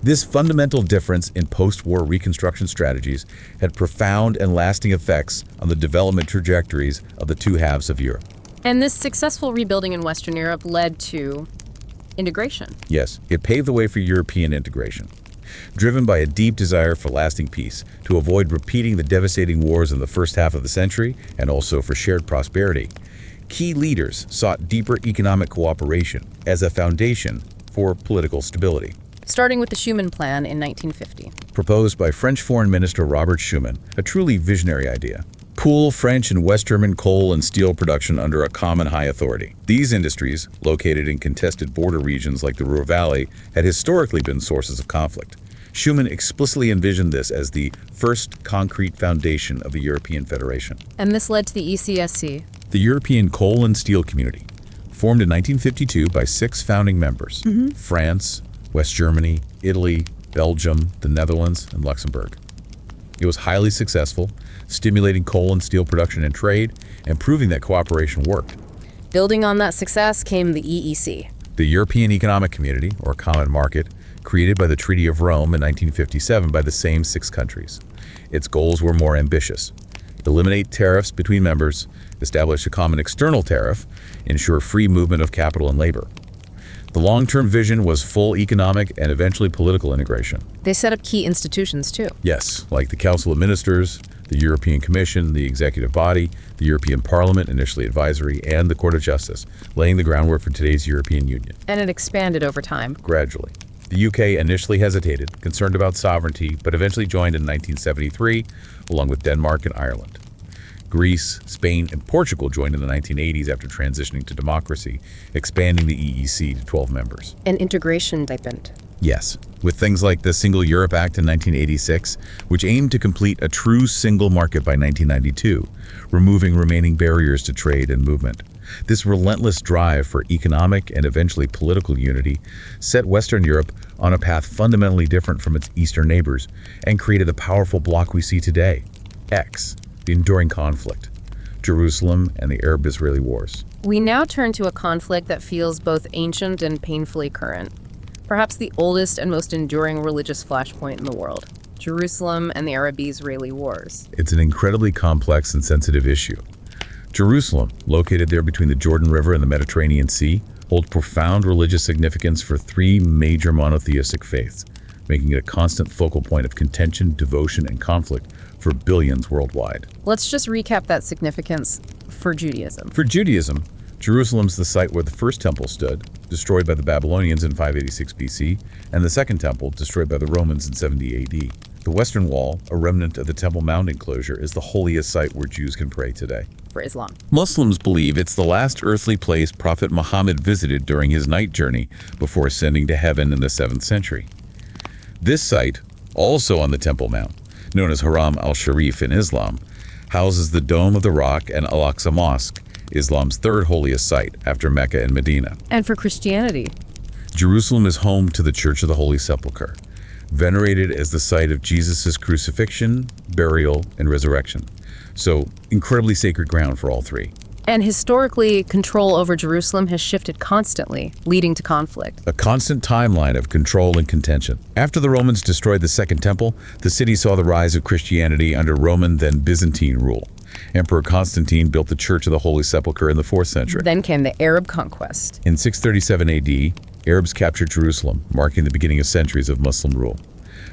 This fundamental difference in post-war reconstruction strategies had profound and lasting effects on the development trajectories of the two halves of Europe. And this successful rebuilding in Western Europe led to integration. Yes, it paved the way for European integration. Driven by a deep desire for lasting peace, to avoid repeating the devastating wars in the first half of the century, and also for shared prosperity, key leaders sought deeper economic cooperation as a foundation for political stability. Starting with the Schuman Plan in 1950. Proposed by French Foreign Minister Robert Schuman, a truly visionary idea. Pool French and West German coal and steel production under a common high authority. These industries, located in contested border regions like the Ruhr Valley, had historically been sources of conflict. Schuman explicitly envisioned this as the first concrete foundation of the European Federation. And this led to the ECSC. The European Coal and Steel Community, formed in 1952 by 6 founding members: France, West Germany, Italy, Belgium, the Netherlands, and Luxembourg. It was highly successful, stimulating coal and steel production and trade, and proving that cooperation worked. Building on that success came the EEC. The European Economic Community, or Common Market, created by the Treaty of Rome in 1957 by the same 6 countries. Its goals were more ambitious: eliminate tariffs between members, establish a common external tariff, ensure free movement of capital and labor. The long-term vision was full economic and eventually political integration. They set up key institutions too. Yes, like the Council of Ministers, the European Commission, the Executive Body, the European Parliament, initially advisory, and the Court of Justice, laying the groundwork for today's European Union. And it expanded over time. Gradually. The UK initially hesitated, concerned about sovereignty, but eventually joined in 1973, along with Denmark and Ireland. Greece, Spain, and Portugal joined in the 1980s after transitioning to democracy, expanding the EEC to 12 members. And integration deepened. Yes, with things like the Single Europe Act in 1986, which aimed to complete a true single market by 1992, removing remaining barriers to trade and movement. This relentless drive for economic and eventually political unity set Western Europe on a path fundamentally different from its eastern neighbors and created the powerful bloc we see today, X, the enduring conflict, Jerusalem and the Arab-Israeli wars. We now turn to a conflict that feels both ancient and painfully current. Perhaps the oldest and most enduring religious flashpoint in the world, Jerusalem and the Arab-Israeli wars. It's an incredibly complex and sensitive issue. Jerusalem, located there between the Jordan River and the Mediterranean Sea, holds profound religious significance for 3 major monotheistic faiths, making it a constant focal point of contention, devotion, and conflict for billions worldwide. Let's just recap that significance for Judaism. For Judaism, Jerusalem's the site where the first temple stood, destroyed by the Babylonians in 586 BC, and the second temple, destroyed by the Romans in 70 AD. The Western Wall, a remnant of the Temple Mount enclosure, is the holiest site where Jews can pray today. For Islam. Muslims believe it's the last earthly place Prophet Muhammad visited during his night journey before ascending to heaven in the 7th century. This site, also on the Temple Mount, known as Haram al-Sharif in Islam, houses the Dome of the Rock and Al-Aqsa Mosque, Islam's 3rd holiest site after Mecca and Medina. And for Christianity, Jerusalem is home to the Church of the Holy Sepulchre, venerated as the site of Jesus' crucifixion, burial, and resurrection. So, incredibly sacred ground for all 3. And historically, control over Jerusalem has shifted constantly, leading to conflict. A constant timeline of control and contention. After the Romans destroyed the Second Temple, the city saw the rise of Christianity under Roman, then Byzantine rule. Emperor Constantine built the Church of the Holy Sepulchre in the 4th century. Then came the Arab conquest. In 637 AD, Arabs captured Jerusalem, marking the beginning of centuries of Muslim rule.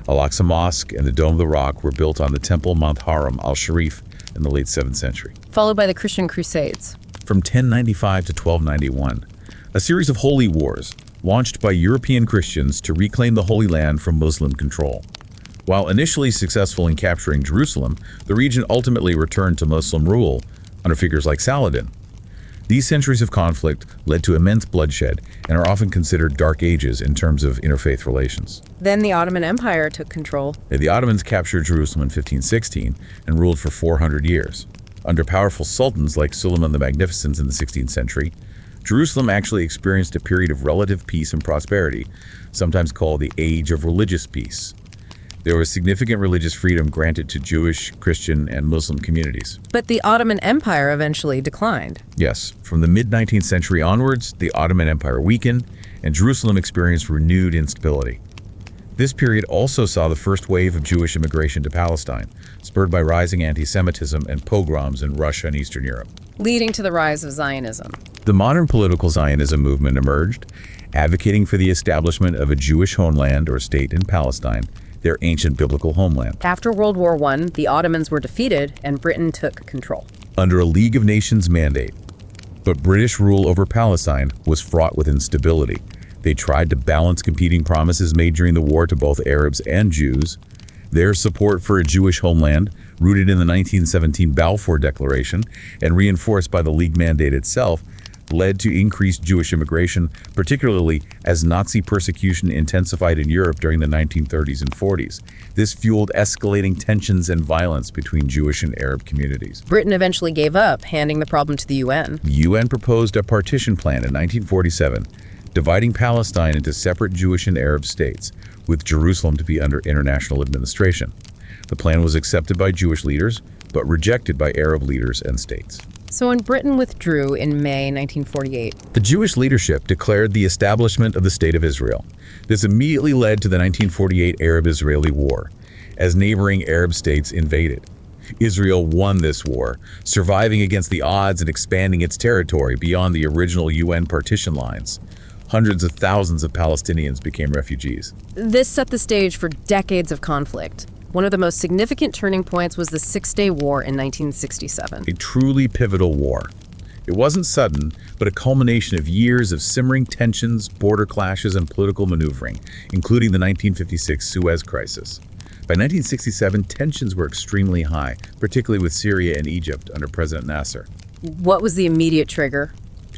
Al-Aqsa Mosque and the Dome of the Rock were built on the Temple Mount Haram al-Sharif in the late 7th century. Followed by the Christian Crusades. From 1095 to 1291, a series of holy wars launched by European Christians to reclaim the Holy Land from Muslim control. While initially successful in capturing Jerusalem, the region ultimately returned to Muslim rule under figures like Saladin. These centuries of conflict led to immense bloodshed and are often considered dark ages in terms of interfaith relations. Then the Ottoman Empire took control. The Ottomans captured Jerusalem in 1516 and ruled for 400 years. Under powerful sultans like Suleiman the Magnificent in the 16th century, Jerusalem actually experienced a period of relative peace and prosperity, sometimes called the Age of Religious Peace. There was significant religious freedom granted to Jewish, Christian, and Muslim communities. But the Ottoman Empire eventually declined. Yes, from the mid-19th century onwards, the Ottoman Empire weakened, and Jerusalem experienced renewed instability. This period also saw the first wave of Jewish immigration to Palestine, spurred by rising anti-Semitism and pogroms in Russia and Eastern Europe, leading to the rise of Zionism. The modern political Zionism movement emerged, advocating for the establishment of a Jewish homeland or state in Palestine, their ancient biblical homeland. After World War I, the Ottomans were defeated and Britain took control. Under a League of Nations mandate. But British rule over Palestine was fraught with instability. They tried to balance competing promises made during the war to both Arabs and Jews. Their support for a Jewish homeland, rooted in the 1917 Balfour Declaration and reinforced by the League mandate itself, led to increased Jewish immigration, particularly as Nazi persecution intensified in Europe during the 1930s and 40s. This fueled escalating tensions and violence between Jewish and Arab communities. Britain eventually gave up, handing the problem to the UN. The UN proposed a partition plan in 1947, dividing Palestine into separate Jewish and Arab states, with Jerusalem to be under international administration. The plan was accepted by Jewish leaders, but rejected by Arab leaders and states. So when Britain withdrew in May 1948, the Jewish leadership declared the establishment of the State of Israel. This immediately led to the 1948 Arab-Israeli War, as neighboring Arab states invaded. Israel won this war, surviving against the odds and expanding its territory beyond the original UN partition lines. Hundreds of thousands of Palestinians became refugees. This set the stage for decades of conflict. One of the most significant turning points was the Six-Day War in 1967. A truly pivotal war. It wasn't sudden, but a culmination of years of simmering tensions, border clashes, and political maneuvering, including the 1956 Suez Crisis. By 1967, tensions were extremely high, particularly with Syria and Egypt under President Nasser. What was the immediate trigger?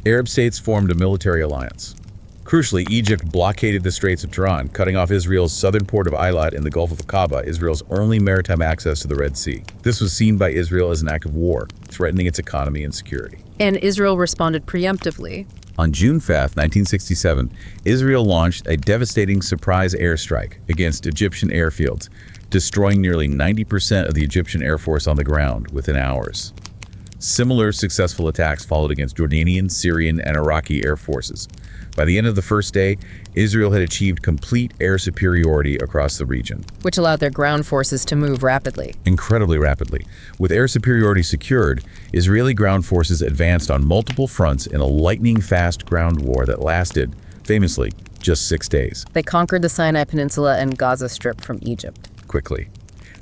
Arab states formed a military alliance. Crucially, Egypt blockaded the Straits of Tiran, cutting off Israel's southern port of Eilat in the Gulf of Aqaba, Israel's only maritime access to the Red Sea. This was seen by Israel as an act of war, threatening its economy and security. And Israel responded preemptively. On June 5, 1967, Israel launched a devastating surprise airstrike against Egyptian airfields, destroying nearly 90% of the Egyptian Air Force on the ground within hours. Similar successful attacks followed against Jordanian, Syrian, and Iraqi air forces. By the end of the first day, Israel had achieved complete air superiority across the region, which allowed their ground forces to move rapidly. Incredibly rapidly. With air superiority secured, Israeli ground forces advanced on multiple fronts in a lightning-fast ground war that lasted, famously, just 6 days. They conquered the Sinai Peninsula and Gaza Strip from Egypt. Quickly.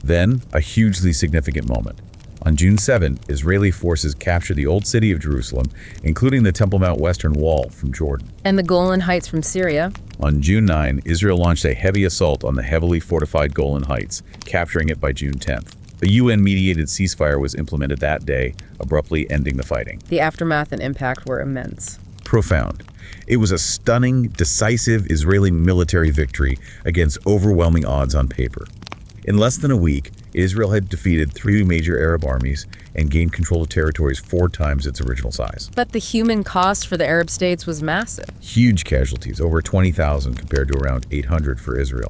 Then, a hugely significant moment. On June 7, Israeli forces captured the old city of Jerusalem, including the Temple Mount Western Wall from Jordan. And the Golan Heights from Syria. On June 9, Israel launched a heavy assault on the heavily fortified Golan Heights, capturing it by June 10th. A UN-mediated ceasefire was implemented that day, abruptly ending the fighting. The aftermath and impact were immense. Profound. It was a stunning, decisive Israeli military victory against overwhelming odds on paper. In less than a week, Israel had defeated 3 major Arab armies and gained control of territories 4 times its original size. But the human cost for the Arab states was massive. Huge casualties, over 20,000 compared to around 800 for Israel.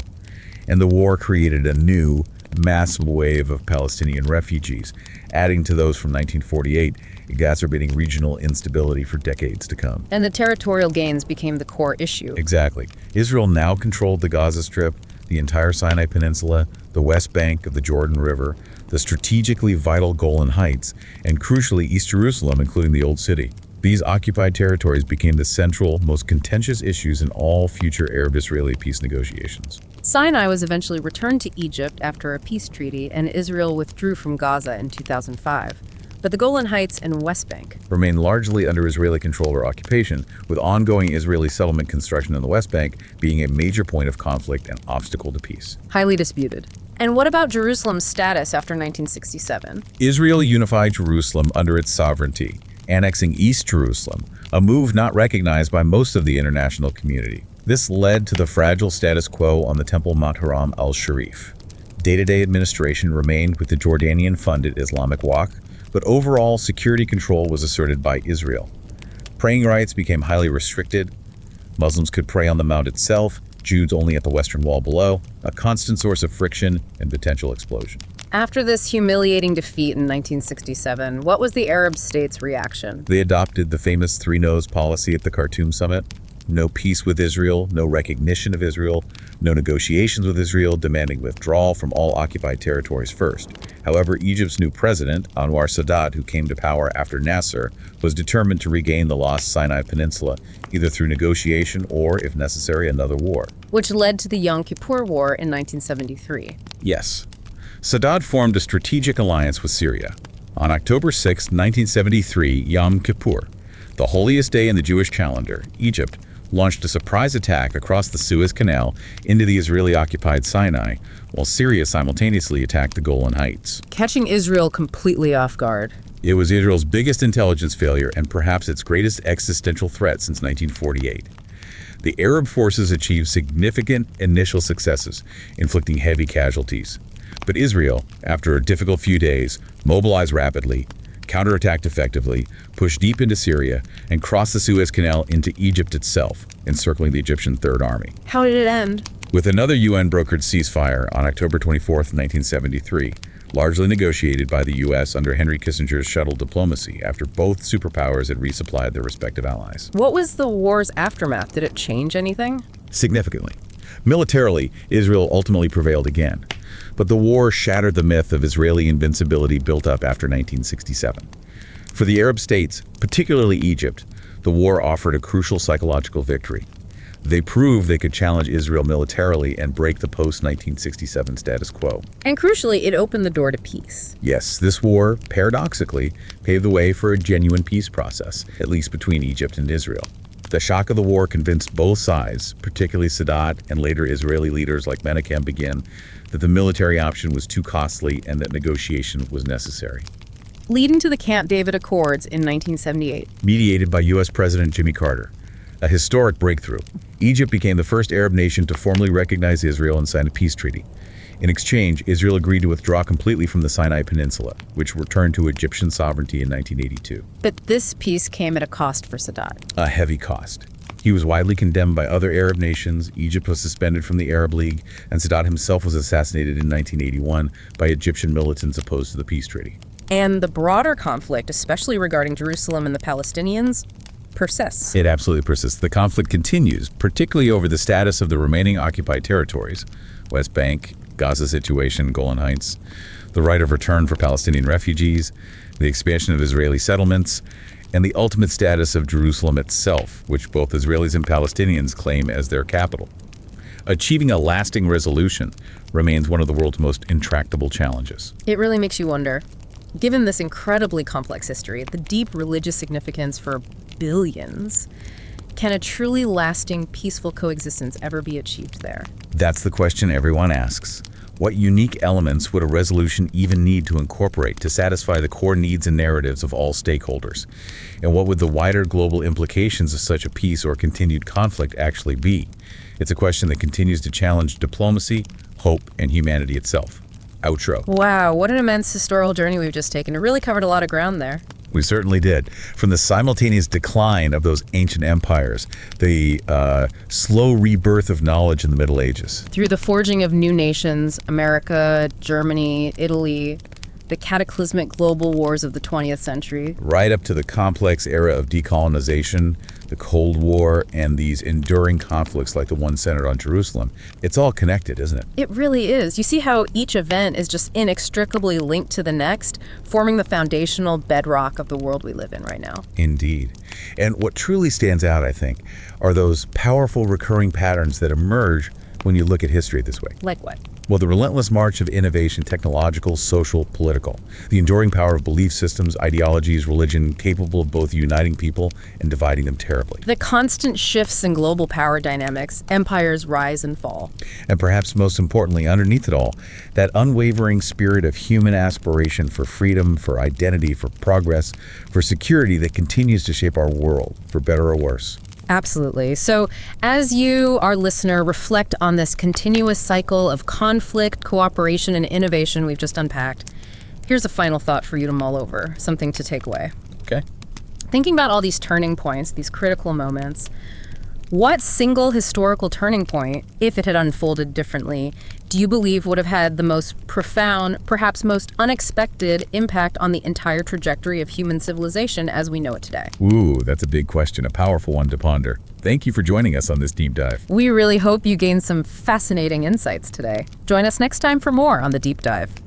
And the war created a new, massive wave of Palestinian refugees, adding to those from 1948, exacerbating regional instability for decades to come. And the territorial gains became the core issue. Exactly. Israel now controlled the Gaza Strip, the entire Sinai Peninsula, the West Bank of the Jordan River, the strategically vital Golan Heights, and crucially East Jerusalem, including the Old City. These occupied territories became the central, most contentious issues in all future Arab-Israeli peace negotiations. Sinai was eventually returned to Egypt after a peace treaty, and Israel withdrew from Gaza in 2005. But the Golan Heights and West Bank remain largely under Israeli control or occupation, with ongoing Israeli settlement construction in the West Bank being a major point of conflict and obstacle to peace. Highly disputed. And what about Jerusalem's status after 1967? Israel unified Jerusalem under its sovereignty, annexing East Jerusalem, a move not recognized by most of the international community. This led to the fragile status quo on the Temple Mount Haram al-Sharif. Day-to-day administration remained with the Jordanian-funded Islamic Waqf, but overall security control was asserted by Israel. Praying rights became highly restricted. Muslims could pray on the mount itself, Jews only at the Western Wall below, a constant source of friction and potential explosion. After this humiliating defeat in 1967, what was the Arab states' reaction? They adopted the famous three no's policy at the Khartoum summit. No peace with Israel, no recognition of Israel, no negotiations with Israel, demanding withdrawal from all occupied territories first. However, Egypt's new president, Anwar Sadat, who came to power after Nasser, was determined to regain the lost Sinai Peninsula, either through negotiation or, if necessary, another war. Which led to the Yom Kippur War in 1973. Yes. Sadat formed a strategic alliance with Syria. On October 6, 1973, Yom Kippur, the holiest day in the Jewish calendar, Egypt launched a surprise attack across the Suez Canal into the Israeli-occupied Sinai, while Syria simultaneously attacked the Golan Heights. Catching Israel completely off guard. It was Israel's biggest intelligence failure and perhaps its greatest existential threat since 1948. The Arab forces achieved significant initial successes, inflicting heavy casualties. But Israel, after a difficult few days, mobilized rapidly, counterattacked effectively, pushed deep into Syria, and crossed the Suez Canal into Egypt itself, encircling the Egyptian Third Army. How did it end? With another UN-brokered ceasefire on October 24, 1973, largely negotiated by the U.S. under Henry Kissinger's shuttle diplomacy after both superpowers had resupplied their respective allies. What was the war's aftermath? Did it change anything? Significantly. Militarily, Israel ultimately prevailed again. But the war shattered the myth of Israeli invincibility built up after 1967. For the Arab states, particularly Egypt, the war offered a crucial psychological victory. They proved they could challenge Israel militarily and break the post-1967 status quo. And crucially, it opened the door to peace. Yes, this war, paradoxically, paved the way for a genuine peace process, at least between Egypt and Israel. The shock of the war convinced both sides, particularly Sadat and later Israeli leaders like Menachem Begin, that the military option was too costly and that negotiation was necessary. Leading to the Camp David Accords in 1978. Mediated by U.S. President Jimmy Carter. A historic breakthrough. Egypt became the first Arab nation to formally recognize Israel and sign a peace treaty. In exchange, Israel agreed to withdraw completely from the Sinai Peninsula, which returned to Egyptian sovereignty in 1982. But this peace came at a cost for Sadat. A heavy cost. He was widely condemned by other Arab nations, Egypt was suspended from the Arab League, and Sadat himself was assassinated in 1981 by Egyptian militants opposed to the peace treaty. And the broader conflict, especially regarding Jerusalem and the Palestinians, persists. It absolutely persists. The conflict continues, particularly over the status of the remaining occupied territories, West Bank, Gaza situation, Golan Heights, the right of return for Palestinian refugees, the expansion of Israeli settlements, and the ultimate status of Jerusalem itself, which both Israelis and Palestinians claim as their capital. Achieving a lasting resolution remains one of the world's most intractable challenges. It really makes you wonder, given this incredibly complex history, the deep religious significance for billions, can a truly lasting, peaceful coexistence ever be achieved there? That's the question everyone asks. What unique elements would a resolution even need to incorporate to satisfy the core needs and narratives of all stakeholders? And what would the wider global implications of such a peace or continued conflict actually be? It's a question that continues to challenge diplomacy, hope, and humanity itself. Outro. Wow, what an immense historical journey we've just taken. It really covered a lot of ground there. We certainly did. From the simultaneous decline of those ancient empires, the slow rebirth of knowledge in the Middle Ages. Through the forging of new nations, America, Germany, Italy, the cataclysmic global wars of the 20th century. Right up to the complex era of decolonization, the Cold War, and these enduring conflicts like the one centered on Jerusalem. It's all connected, isn't it? It really is. You see how each event is just inextricably linked to the next, forming the foundational bedrock of the world we live in right now. Indeed. And what truly stands out, I think, are those powerful recurring patterns that emerge when you look at history this way? Like what? Well, the relentless march of innovation, technological, social, political. The enduring power of belief systems, ideologies, religion, capable of both uniting people and dividing them terribly. The constant shifts in global power dynamics, empires rise and fall. And perhaps most importantly, underneath it all, that unwavering spirit of human aspiration for freedom, for identity, for progress, for security that continues to shape our world, for better or worse. Absolutely. So as you, our listener, reflect on this continuous cycle of conflict, cooperation, and innovation we've just unpacked, here's a final thought for you to mull over, something to take away. Okay. Thinking about all these turning points, these critical moments, what single historical turning point, if it had unfolded differently, do you believe would have had the most profound, perhaps most unexpected impact on the entire trajectory of human civilization as we know it today? Ooh, that's a big question, a powerful one to ponder. Thank you for joining us on this deep dive. We really hope you gained some fascinating insights today. Join us next time for more on The Deep Dive.